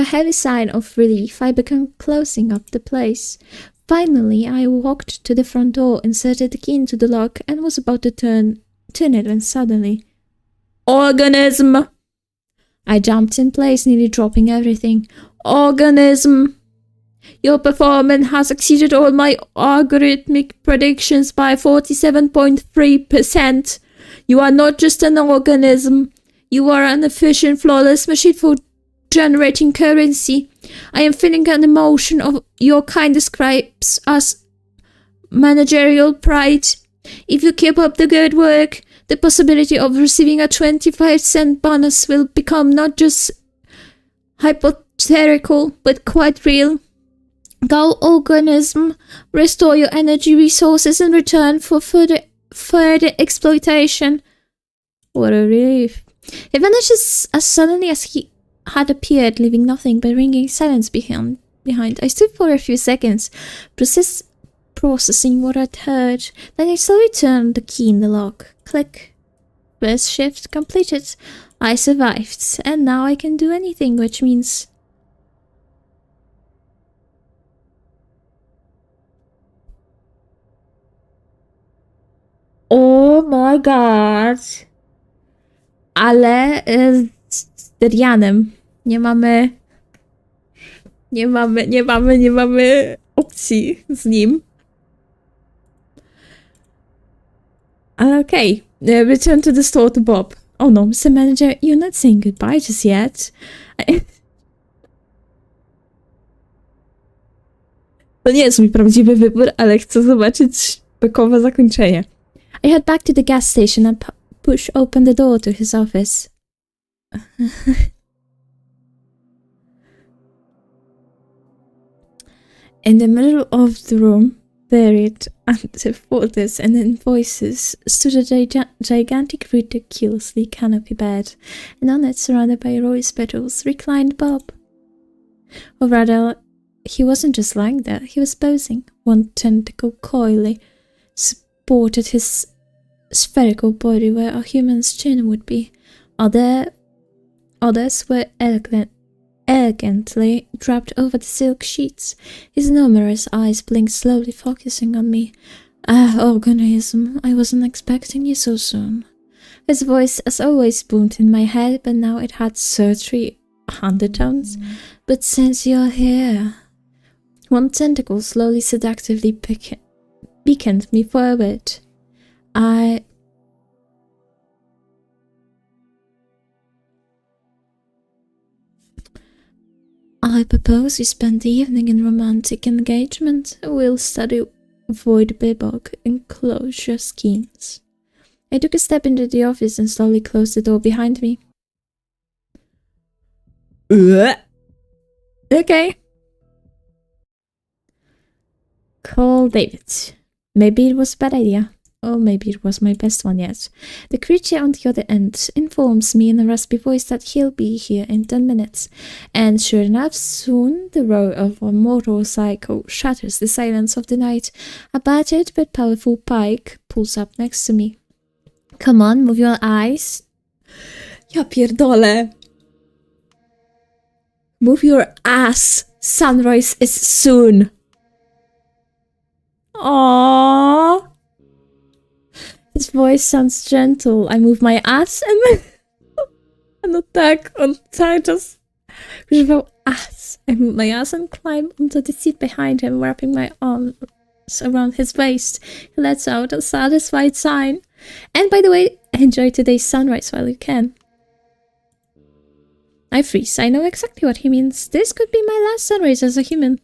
heavy sign of relief, I began closing up the place. Finally, I walked to the front door, inserted the key into the lock, and was about to turn it when suddenly... Organism! I jumped in place, nearly dropping everything. Organism! Your performance has exceeded all my algorithmic predictions by 47.3%. You are not just an organism. You are an efficient, flawless machine for generating currency. I am feeling an emotion of your kind describes as managerial pride. If you keep up the good work, the possibility of receiving a 25-cent bonus will become not just hypothetical, but quite real. Go, organism, restore your energy resources in return for further exploitation. What a relief. He vanished as suddenly as he had appeared, leaving nothing but ringing silence behind. I stood for a few seconds, processing what I'd heard. Then I slowly turned the key in the lock. Click. First shift completed. I survived, and now I can do anything, which means... Oh my god. Ale z Derianem nie mamy opcji z nim. Ale okej. Return to the store to Bob. Oh no, Mr. Manager, you're not saying goodbye just yet. To nie jest mój prawdziwy wybór, ale chcę zobaczyć bekowe zakończenie. I head back to the gas station and push open the door to his office. In the middle of the room, buried under folders and invoices, stood a gigantic, ridiculously canopy bed, and on it, surrounded by rose petals, reclined Bob. Or rather, he wasn't just lying there, he was posing. One tentacle coyly supported his spherical body where a human's chin would be. Others were elegantly draped over the silk sheets. His numerous eyes blinked slowly, focusing on me. Ah, organism, I wasn't expecting you so soon. His voice, as always, boomed in my head, but now it had sultry undertones. But since you're here... One tentacle slowly, seductively beckoned me forward. I propose we spend the evening in romantic engagement. We'll study void bibok and closure schemes. I took a step into the office and slowly closed the door behind me. Okay. Call David. Maybe it was a bad idea. Or maybe it was my best one yet. The creature on the other end informs me in a raspy voice that he'll be here in 10 minutes. And sure enough, soon the roar of a motorcycle shatters the silence of the night. A battered but powerful pike pulls up next to me. Come on, move your eyes. Ja pierdolę. Move your ass. Sunrise is soon. Aww. His voice sounds gentle. I move my ass and then... No tak, on cały czas używał ass. I move my ass and climb onto the seat behind him, wrapping my arms around his waist. He lets out a satisfied sign. And by the way, Enjoy today's sunrise while you can. I freeze. I know exactly what he means. This could be my last sunrise as a human.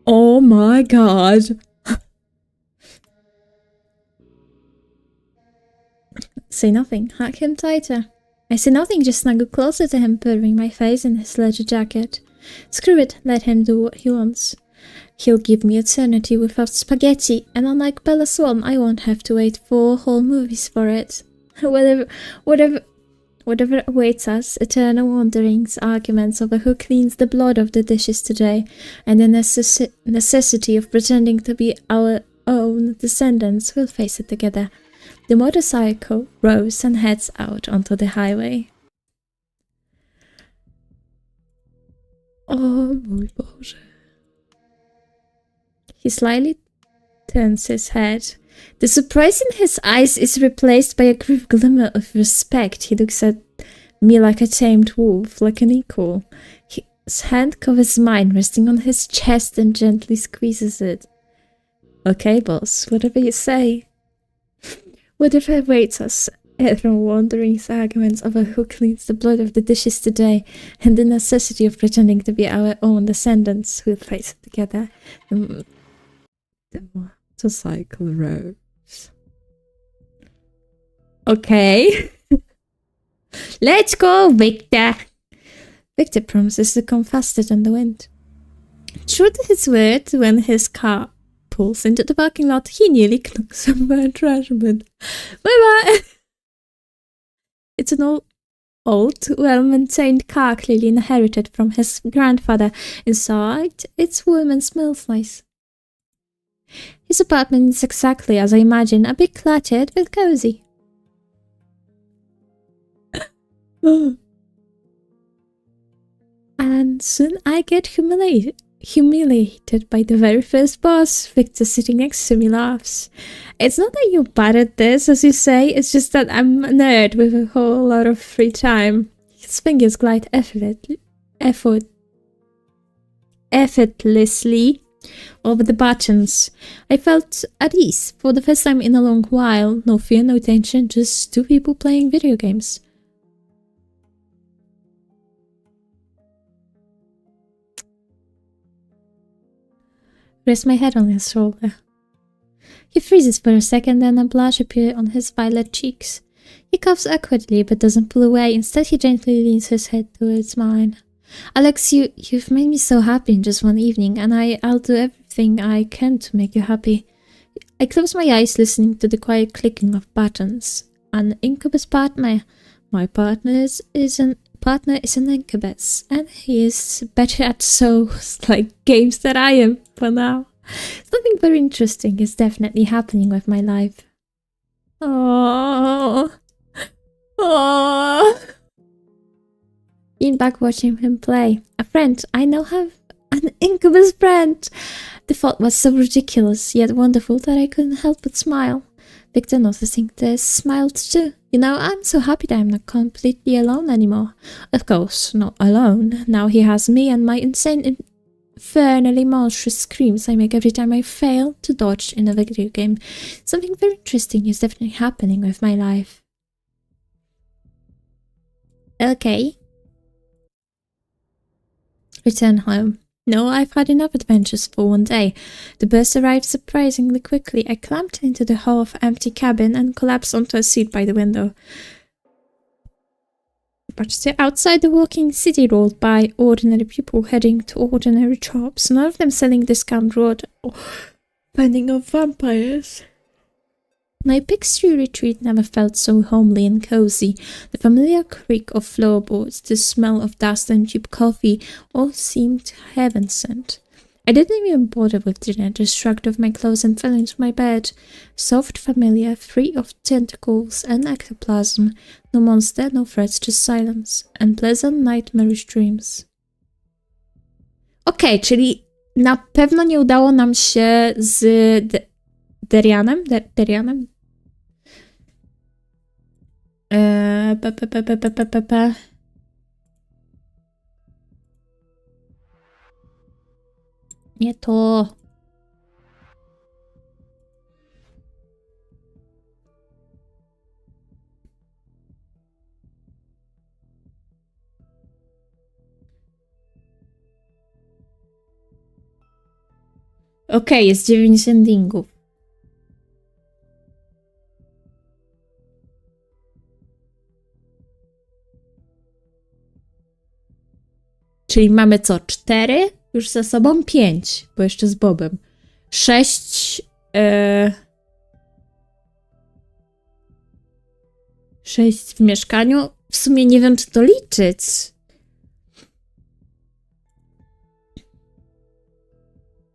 Oh my god. Say nothing. Hug him tighter. I say nothing, just snuggle closer to him, purring my face in his leather jacket. Screw it, let him do what he wants. He'll give me eternity without spaghetti, and unlike Bella Swan, I won't have to wait 4 whole movies for it. Whatever awaits us, eternal wanderings, arguments over who cleans the blood of the dishes today, and the necessity of pretending to be our own descendants, we'll face it together. The motorcycle rows and heads out onto the highway. O mój Boże. He slyly turns his head. The surprise in his eyes is replaced by a brief glimmer of respect. He looks at me like a tamed wolf, like an equal. His hand covers mine, resting on his chest, and gently squeezes it. Okay, boss, whatever you say. Whatever awaits us, eternal wanderings, arguments over who cleans the blood of the dishes today, and the necessity of pretending to be our own descendants, we'll face it together. The motorcycle rows. Okay. Let's go, Victor. Victor promises to come faster than the wind. True to his word, when his car pulls into the parking lot, he nearly knocks over a trash bin. Bye-bye. It's an old, well-maintained car, clearly inherited from his grandfather. Inside, its warm and smells nice. His apartment is exactly as I imagine, a bit cluttered but cozy. And soon I get humiliated by the very first boss. Victor sitting next to me laughs. It's not that you're bad at this, as you say, it's just that I'm a nerd with a whole lot of free time. His fingers glide effortlessly over the buttons. I felt at ease for the first time in a long while. No fear, no tension, just 2 people playing video games. Rest my head on his shoulder. He freezes for a second, then a blush appears on his violet cheeks. He coughs awkwardly but doesn't pull away. Instead, he gently leans his head towards mine. Alex, you've made me so happy in just one evening, and I'll do everything I can to make you happy. I close my eyes, listening to the quiet clicking of buttons. An incubus partner. My partner is an incubus, and he is better at souls like games than I am for now. Something very interesting is definitely happening with my life. Oh. Lean back watching him play. A friend. I now have an incubus friend. The thought was so ridiculous, yet wonderful, that I couldn't help but smile. Victor, noticing this, smiled too. You know, I'm so happy that I'm not completely alone anymore. Of course, not alone. Now he has me and my insane, infernally monstrous screams I make every time I fail to dodge in a video game. Something very interesting is definitely happening with my life. Okay. Return home. No, I've had enough adventures for one day. The bus arrived surprisingly quickly. I climbed into the half-empty cabin and collapsed onto a seat by the window. But still outside, the walking city rolled by, ordinary people heading to ordinary shops, none of them selling discount road or fending off vampires. My pixie retreat never felt so homely and cozy. The familiar creak of floorboards, the smell of dust and cheap coffee, all seemed heaven-sent. I didn't even bother with dinner, just shrugged off my clothes and fell into my bed. Soft, familiar, free of tentacles and ectoplasm. No monster, no threats, just silence. And pleasant, nightmarish dreams. Okej, czyli na pewno nie udało nam się z Derianem? Derianem? Nie to. Okej, jest 9 endingów. Czyli mamy co? 4 już za sobą? 5, bo jeszcze z Bobem. 6. 6 w mieszkaniu. W sumie nie wiem, czy to liczyć.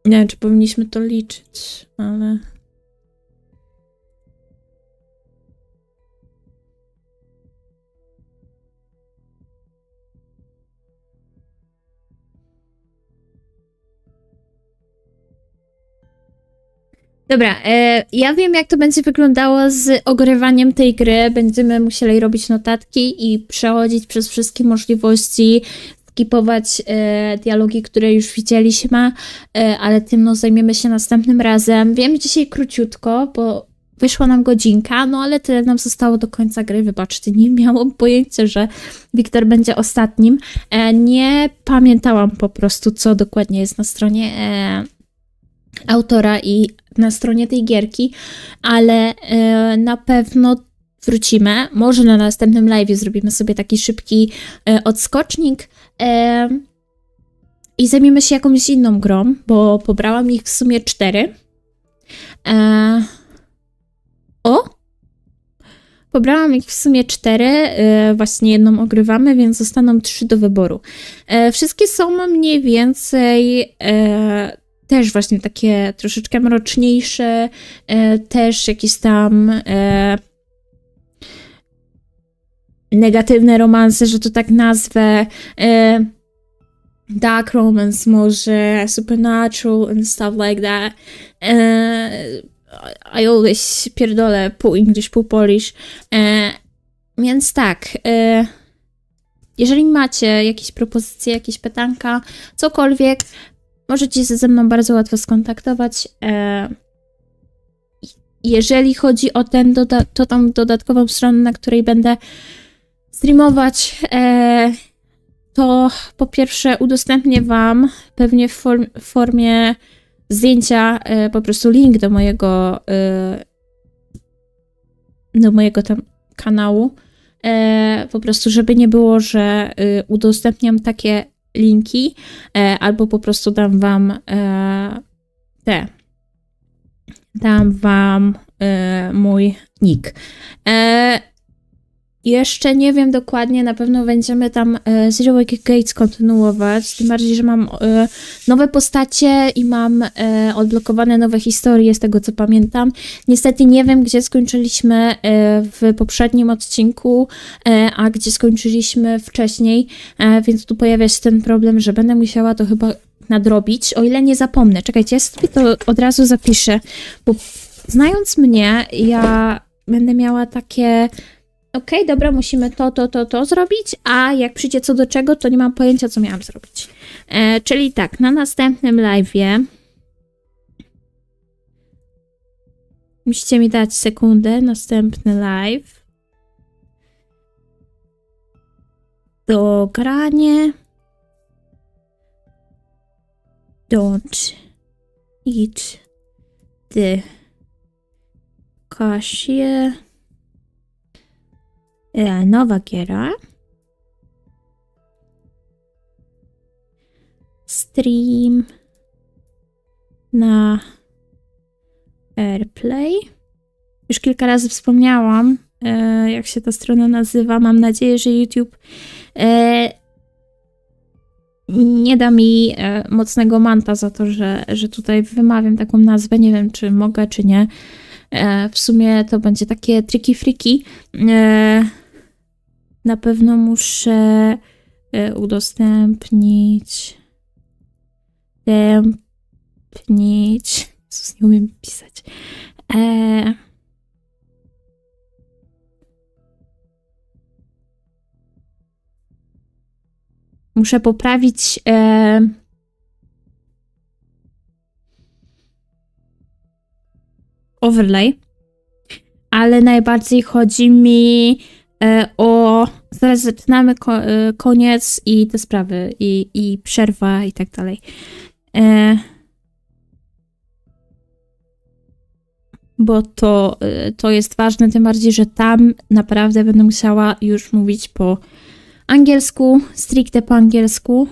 Nie wiem, czy powinniśmy to liczyć, ale... Dobra, ja wiem, jak to będzie wyglądało z ogrywaniem tej gry. Będziemy musieli robić notatki i przechodzić przez wszystkie możliwości, skipować dialogi, które już widzieliśmy, ale tym no zajmiemy się następnym razem. Wiem, dzisiaj króciutko, bo wyszła nam godzinka, no ale tyle nam zostało do końca gry. Wybaczcie, nie miałam pojęcia, że Wiktor będzie ostatnim. Nie pamiętałam po prostu, co dokładnie jest na stronie autora i na stronie tej gierki, ale na pewno wrócimy. Może na następnym live'ie zrobimy sobie taki szybki odskocznik i zajmiemy się jakąś inną grą, bo pobrałam ich w sumie 4. Pobrałam ich w sumie 4, właśnie jedną ogrywamy, więc zostaną 3 do wyboru. Wszystkie są mniej więcej też właśnie takie troszeczkę mroczniejsze, też jakieś tam negatywne romanse, że to tak nazwę, dark romance może, supernatural and stuff like that. I always pierdolę pół English, pół Polish. Więc tak, jeżeli macie jakieś propozycje, jakieś pytanka, cokolwiek, możecie się ze mną bardzo łatwo skontaktować. Jeżeli chodzi o to tam dodatkową stronę, na której będę streamować, to po pierwsze udostępnię wam pewnie w formie zdjęcia po prostu link do mojego tam kanału. Po prostu, żeby nie było, że udostępniam takie linki, albo po prostu dam wam mój nick. Jeszcze nie wiem dokładnie, na pewno będziemy tam Zero Wake Gates kontynuować, tym bardziej, że mam nowe postacie i mam odblokowane nowe historie z tego, co pamiętam. Niestety nie wiem, gdzie skończyliśmy w poprzednim odcinku, a gdzie skończyliśmy wcześniej, więc tu pojawia się ten problem, że będę musiała to chyba nadrobić, o ile nie zapomnę. Czekajcie, ja sobie to od razu zapiszę, bo znając mnie, ja będę miała takie... Okej, dobra, musimy to zrobić, a jak przyjdzie co do czego, to nie mam pojęcia, co miałam zrobić. Czyli tak, na następnym live'ie musicie mi dać sekundę, następny live. Dogranie. Don't eat the cashier. Nowa giera. Stream na AirPlay. Już kilka razy wspomniałam, jak się ta strona nazywa. Mam nadzieję, że YouTube nie da mi mocnego manta za to, że tutaj wymawiam taką nazwę. Nie wiem, czy mogę, czy nie. W sumie to będzie takie tricky-friki. Na pewno muszę udostępnić. Nie umiem pisać. Muszę poprawić overlay, ale najbardziej chodzi mi o... Zaraz zaczynamy koniec i te sprawy, i przerwa i tak dalej. Bo to jest ważne, tym bardziej, że tam naprawdę będę musiała już mówić po angielsku, stricte po angielsku.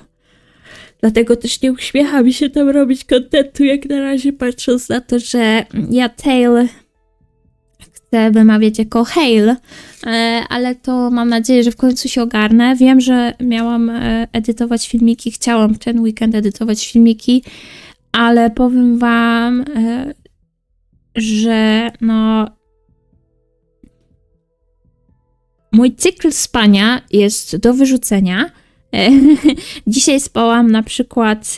Dlatego też nie uśmiecha mi się tam robić kontentu, jak na razie, patrząc na to, że ja tail chcę wymawiać jako hail, ale to mam nadzieję, że w końcu się ogarnę. Wiem, że miałam edytować filmiki, chciałam ten weekend edytować filmiki, ale powiem wam, że no... Mój cykl spania jest do wyrzucenia. Dzisiaj spałam na przykład...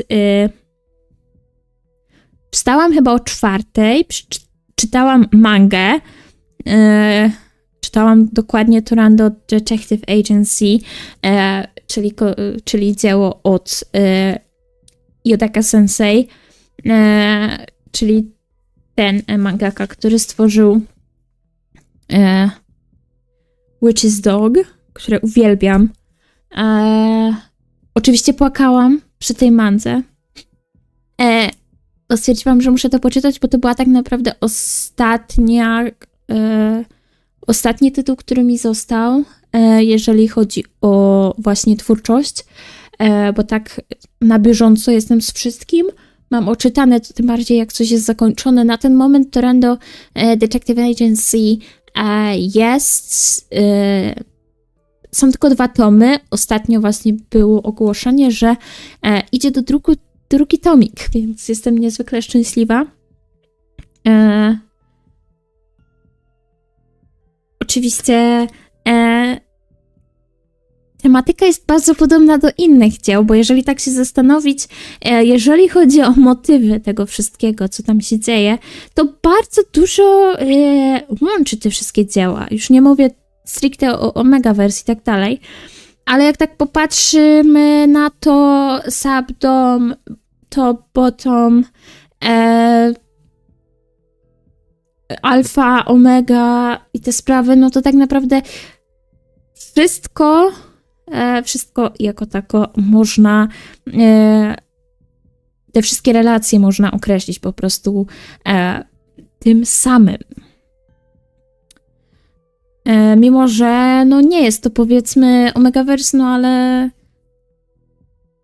Wstałam chyba o 4:00, czytałam mangę. Czytałam dokładnie Turando Detective Agency, czyli dzieło od Yodaka Sensei, czyli ten mangaka, który stworzył Witch's Dog, które uwielbiam. Oczywiście płakałam przy tej mandze. Stwierdziłam, że muszę to poczytać, bo to była tak naprawdę ostatni tytuł, który mi został, jeżeli chodzi o właśnie twórczość, bo tak na bieżąco jestem z wszystkim. Mam oczytane, tym bardziej jak coś jest zakończone. Na ten moment Turando Detective Agency jest... Są tylko 2 tomy. Ostatnio właśnie było ogłoszenie, że idzie do druku drugi tomik, więc jestem niezwykle szczęśliwa. Oczywiście tematyka jest bardzo podobna do innych dzieł, bo jeżeli tak się zastanowić, jeżeli chodzi o motywy tego wszystkiego, co tam się dzieje, to bardzo dużo łączy te wszystkie dzieła. Już nie mówię stricte o Omegaverse i tak dalej, ale jak tak popatrzymy na to subdom, top, bottom, alfa, omega i te sprawy, no to tak naprawdę wszystko jako tako można, te wszystkie relacje można określić po prostu tym samym. Mimo, że no nie jest to powiedzmy Omegaverse, no ale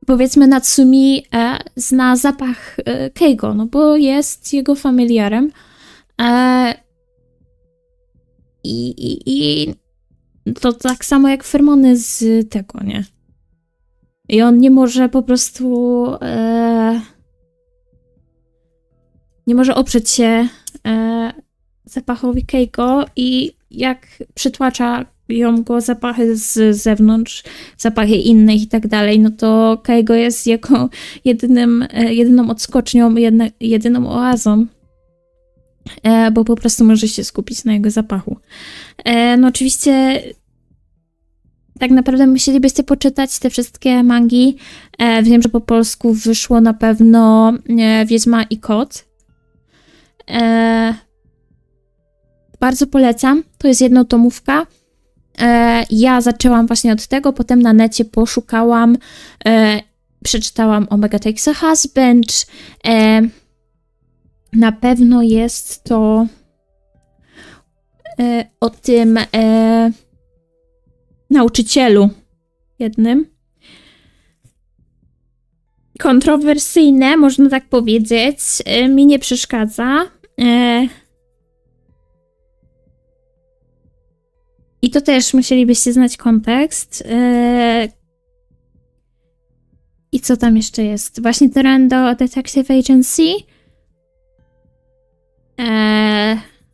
powiedzmy Natsumi zna zapach Keigo, no bo jest jego familiarem. I to tak samo jak fermony z tego, nie? I on nie może po prostu nie może oprzeć się zapachowi Keigo i jak przytłacza ją go zapachy z zewnątrz, zapachy innych i tak dalej, no to Keigo jest jego jedyną odskocznią, jedyną oazą, bo po prostu może się skupić na jego zapachu. No oczywiście tak naprawdę musielibyście poczytać te wszystkie mangi. Wiem, że po polsku wyszło na pewno Wiedźma i Kot. Bardzo polecam. To jest jednotomówka. Ja zaczęłam właśnie od tego, potem na necie poszukałam, przeczytałam Omega Takes a Husband. Na pewno jest to o tym nauczycielu jednym. Kontrowersyjne, można tak powiedzieć. Mi nie przeszkadza. I to też musielibyście znać kontekst. I co tam jeszcze jest? Właśnie Turando Detective Agency.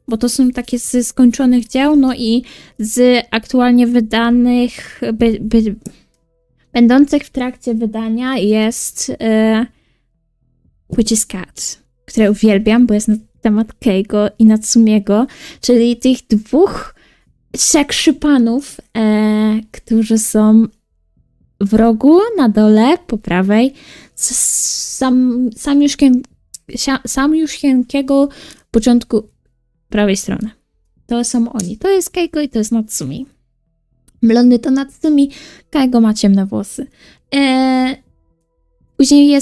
Bo to są takie z skończonych dzieł, no i z aktualnie wydanych, będących w trakcie wydania jest Witch's Cat, które uwielbiam, bo jest na temat Keigo i Natsumiego, czyli tych dwóch szekrzypanów, którzy są w rogu na dole, po prawej, Samiuszkiego początku prawej strony. To są oni. To jest Keigo i to jest Natsumi. Blondy to Natsumi, Keigo ma ciemne włosy. Później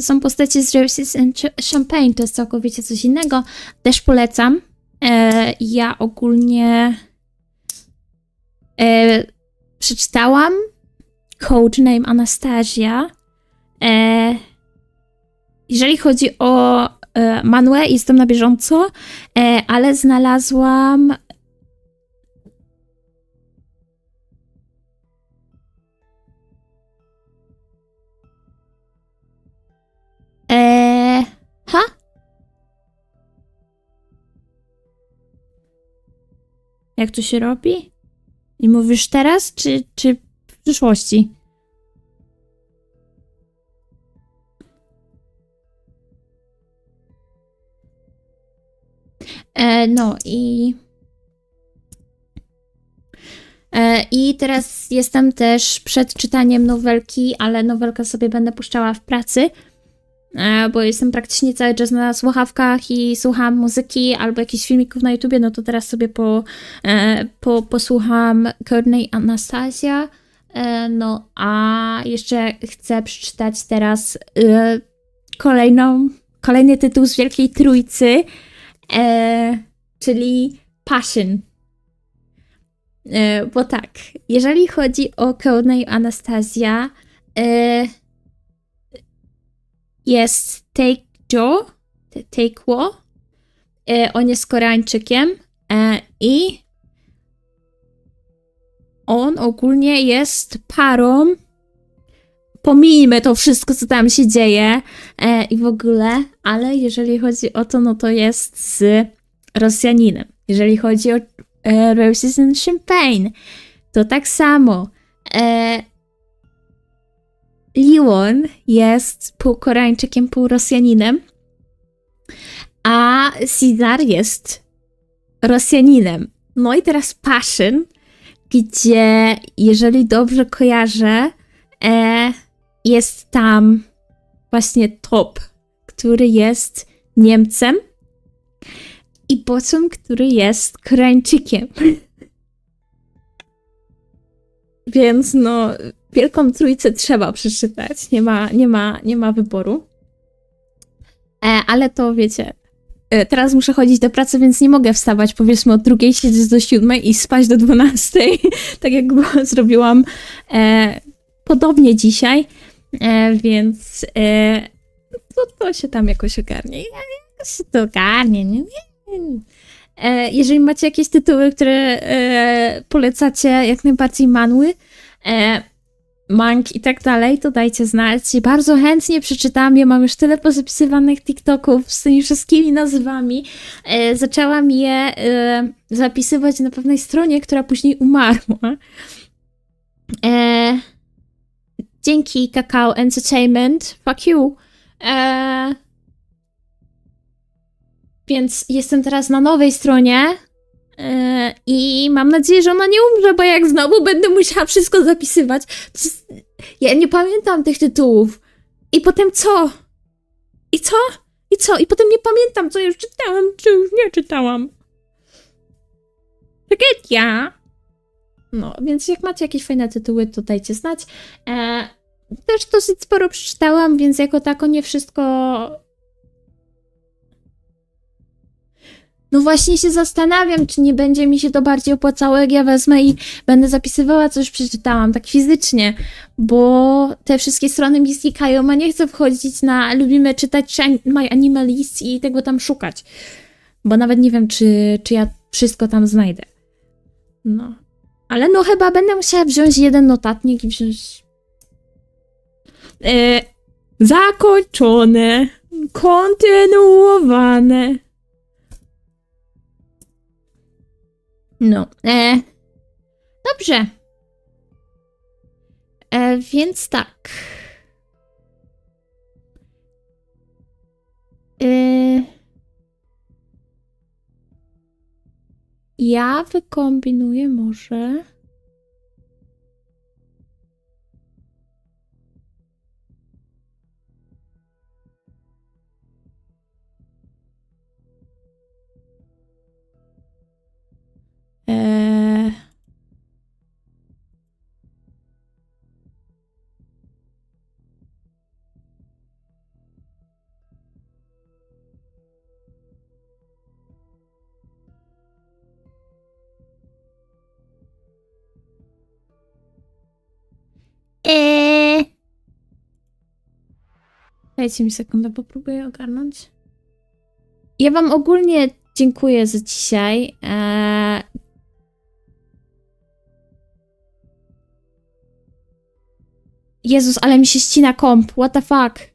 są postacie z Roses and Champagne, to jest całkowicie coś innego. Też polecam. Ja ogólnie przeczytałam Codename Anastasia. Jeżeli chodzi o manhwę, jestem na bieżąco, ale znalazłam Jak to się robi? I mówisz teraz, czy w przyszłości? No i teraz jestem też przed czytaniem nowelki, ale nowelkę sobie będę puszczała w pracy, bo jestem praktycznie cały czas na słuchawkach i słucham muzyki albo jakichś filmików na YouTubie, no to teraz sobie posłucham Codename Anastasia, no a jeszcze chcę przeczytać teraz kolejny tytuł z Wielkiej Trójcy, czyli Passion. Bo tak, jeżeli chodzi o Codename Anastasia, jest Taekwo, on jest Koreańczykiem i on ogólnie jest parą, pomijmy to wszystko, co tam się dzieje i w ogóle, ale jeżeli chodzi o to, no to jest z Rosjaninem. Jeżeli chodzi o Roses and Champagne, to tak samo. Liwon jest pół Koreańczykiem, pół Rosjaninem, a Cesar jest Rosjaninem. No i teraz Passion, gdzie, jeżeli dobrze kojarzę, jest tam właśnie Top, który jest Niemcem i Bottom, który jest Koreańczykiem. Więc no, Wielką Trójcę trzeba przeczytać, nie ma wyboru. Ale to wiecie, teraz muszę chodzić do pracy, więc nie mogę wstawać powiedzmy od 2, siedzieć do 7 i spać do 12, tak jak zrobiłam podobnie dzisiaj, więc to się tam jakoś ogarnie. Jakoś się to ogarnie, nie? Jeżeli macie jakieś tytuły, które polecacie, jak najbardziej manhwy, mang i tak dalej, to dajcie znać. Bardzo chętnie przeczytam. Ja mam już tyle pozapisywanych TikToków z tymi wszystkimi nazwami. Zaczęłam je zapisywać na pewnej stronie, która później umarła. Dzięki Kakao Entertainment. Fuck you. Więc jestem teraz na nowej stronie i mam nadzieję, że ona nie umrze, bo jak znowu będę musiała wszystko zapisywać. Ja nie pamiętam tych tytułów. I potem co? I co? I co? I potem nie pamiętam, co już czytałam, czy już nie czytałam. Tragedia. No, więc jak macie jakieś fajne tytuły, to dajcie znać. Też dosyć sporo przeczytałam, więc jako tako nie wszystko... No właśnie się zastanawiam, czy nie będzie mi się to bardziej opłacało, jak ja wezmę i będę zapisywała, co już przeczytałam, tak fizycznie, bo te wszystkie strony mi znikają, a nie chcę wchodzić na lubimy czytać My Anime List i tego tam szukać, bo nawet nie wiem, czy ja wszystko tam znajdę. No, ale no chyba będę musiała wziąć jeden notatnik i wziąć... Zakończone, kontynuowane. No, dobrze. Więc tak. Ja wykombinuję może... Dajcie mi sekundę, bo próbuję ogarnąć. Ja wam ogólnie dziękuję za dzisiaj. Jezus, ale mi się ścina komp. What the fuck?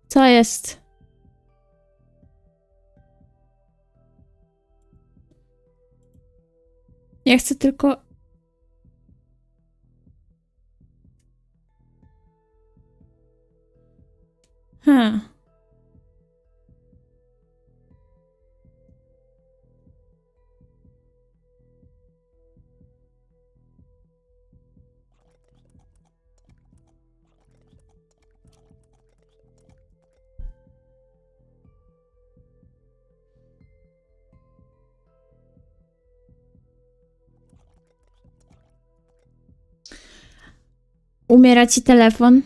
Co jest? Ja chcę tylko... Umiera ci telefon?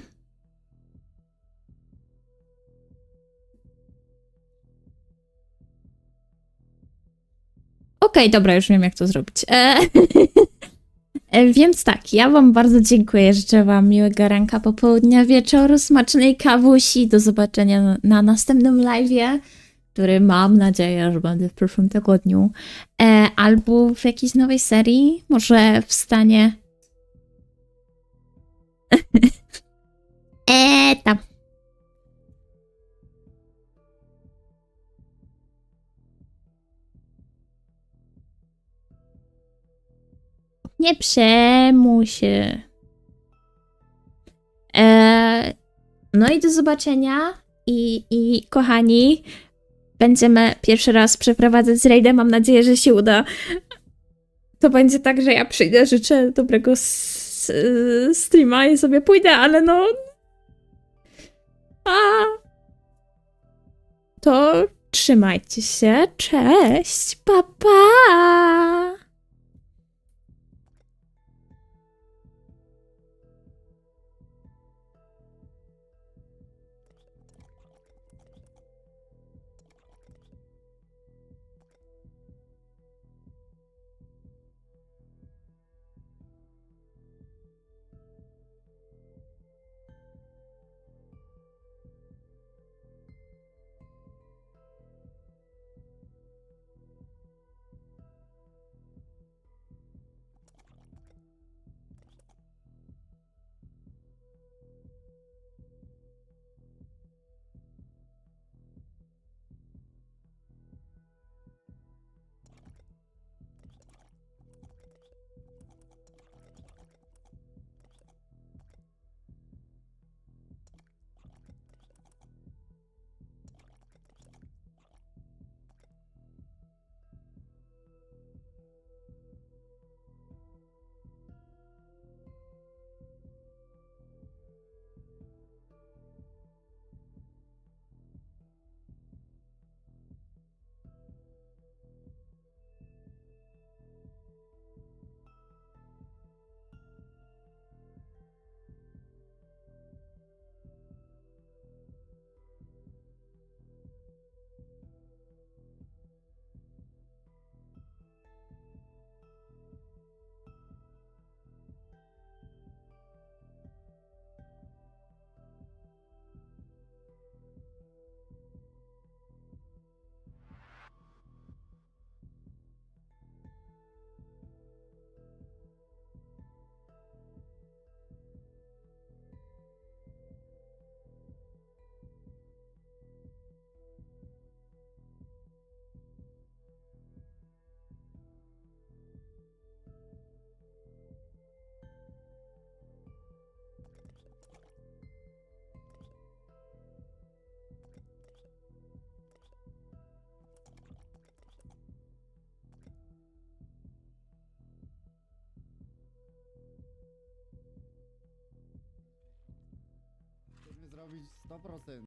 Okej, dobra, już wiem, jak to zrobić. Więc tak, ja wam bardzo dziękuję. Życzę wam miłego ranka, popołudnia, wieczoru, smacznej kawusi. Do zobaczenia na następnym live'ie, który mam nadzieję, że będzie w przyszłym tygodniu. Albo w jakiejś nowej serii. Może wstanie... tam. Nie przejmuj się. No i do zobaczenia. I kochani, będziemy pierwszy raz przeprowadzać rajdę. Mam nadzieję, że się uda. To będzie tak, że ja przyjdę, życzę dobrego streama i sobie pójdę, ale no... To trzymajcie się. Cześć. Pa, pa. Zrobić 100%.